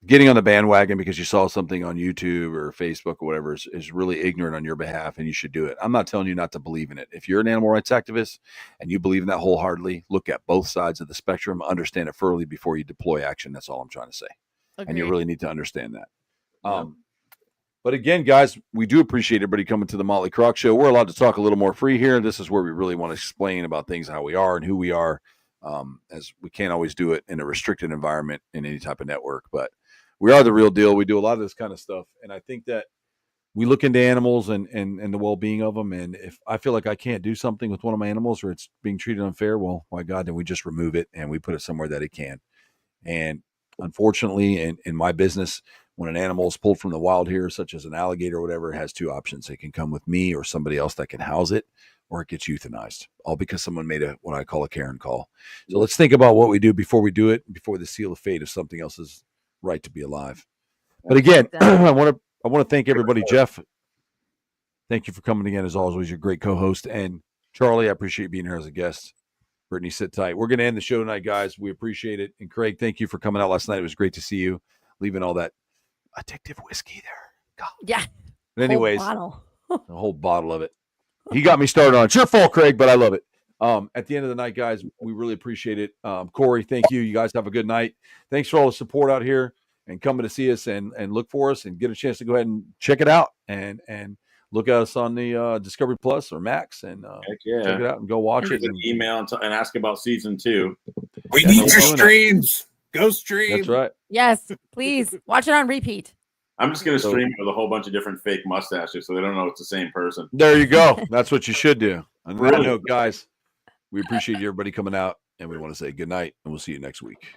getting on the bandwagon because you saw something on YouTube or Facebook or whatever is really ignorant on your behalf, and you should do it. I'm not telling you not to believe in it. If you're an animal rights activist and you believe in that wholeheartedly, look at both sides of the spectrum, understand it thoroughly before you deploy action. That's all I'm trying to say. Agreed. And you really need to understand that. Yeah. But again, guys, we do appreciate everybody coming to the Motley Croc Show. We're allowed to talk a little more free here. This is where we really want to explain about things, how we are and who we are, as we can't always do it in a restricted environment in any type of network. But we are the real deal. We do a lot of this kind of stuff. And I think that we look into animals and the well-being of them. And if I feel like I can't do something with one of my animals or it's being treated unfair, well, my God, then we just remove it and we put it somewhere that it can. And unfortunately, in my business, when an animal is pulled from the wild here, such as an alligator or whatever, it has two options. It can come with me or somebody else that can house it, or it gets euthanized, all because someone made what I call a Karen call. So let's think about what we do before we do it, before the seal of fate of something else's right to be alive. But again, I want to thank everybody. Jeff, thank you for coming again. As always, you're a great co-host. And Charlie, I appreciate being here as a guest. Brittany, sit tight. We're going to end the show tonight, guys. We appreciate it. And Craig, thank you for coming out last night. It was great to see you, leaving all that addictive whiskey there. God. Yeah. But anyways, a whole bottle of it. He got me started on it. It's your fault, Craig, but I love it. At the end of the night, guys, we really appreciate it. Corey, thank you. You guys have a good night. Thanks for all the support out here and coming to see us and look for us and get a chance to go ahead and check it out and look at us on the Discovery Plus or Max and Heck yeah. check it out and go watch Send it. us an And, email and ask about season 2. We Yeah, need keep your doing it. streams. Go stream. that's right. Yes, please watch it on repeat. I'm just gonna So- stream it with a whole bunch of different fake mustaches, so they don't know it's the same person. There you go. That's what you should do. On that Really? note, guys, we appreciate everybody coming out, and we want to say good night, and we'll see you next week.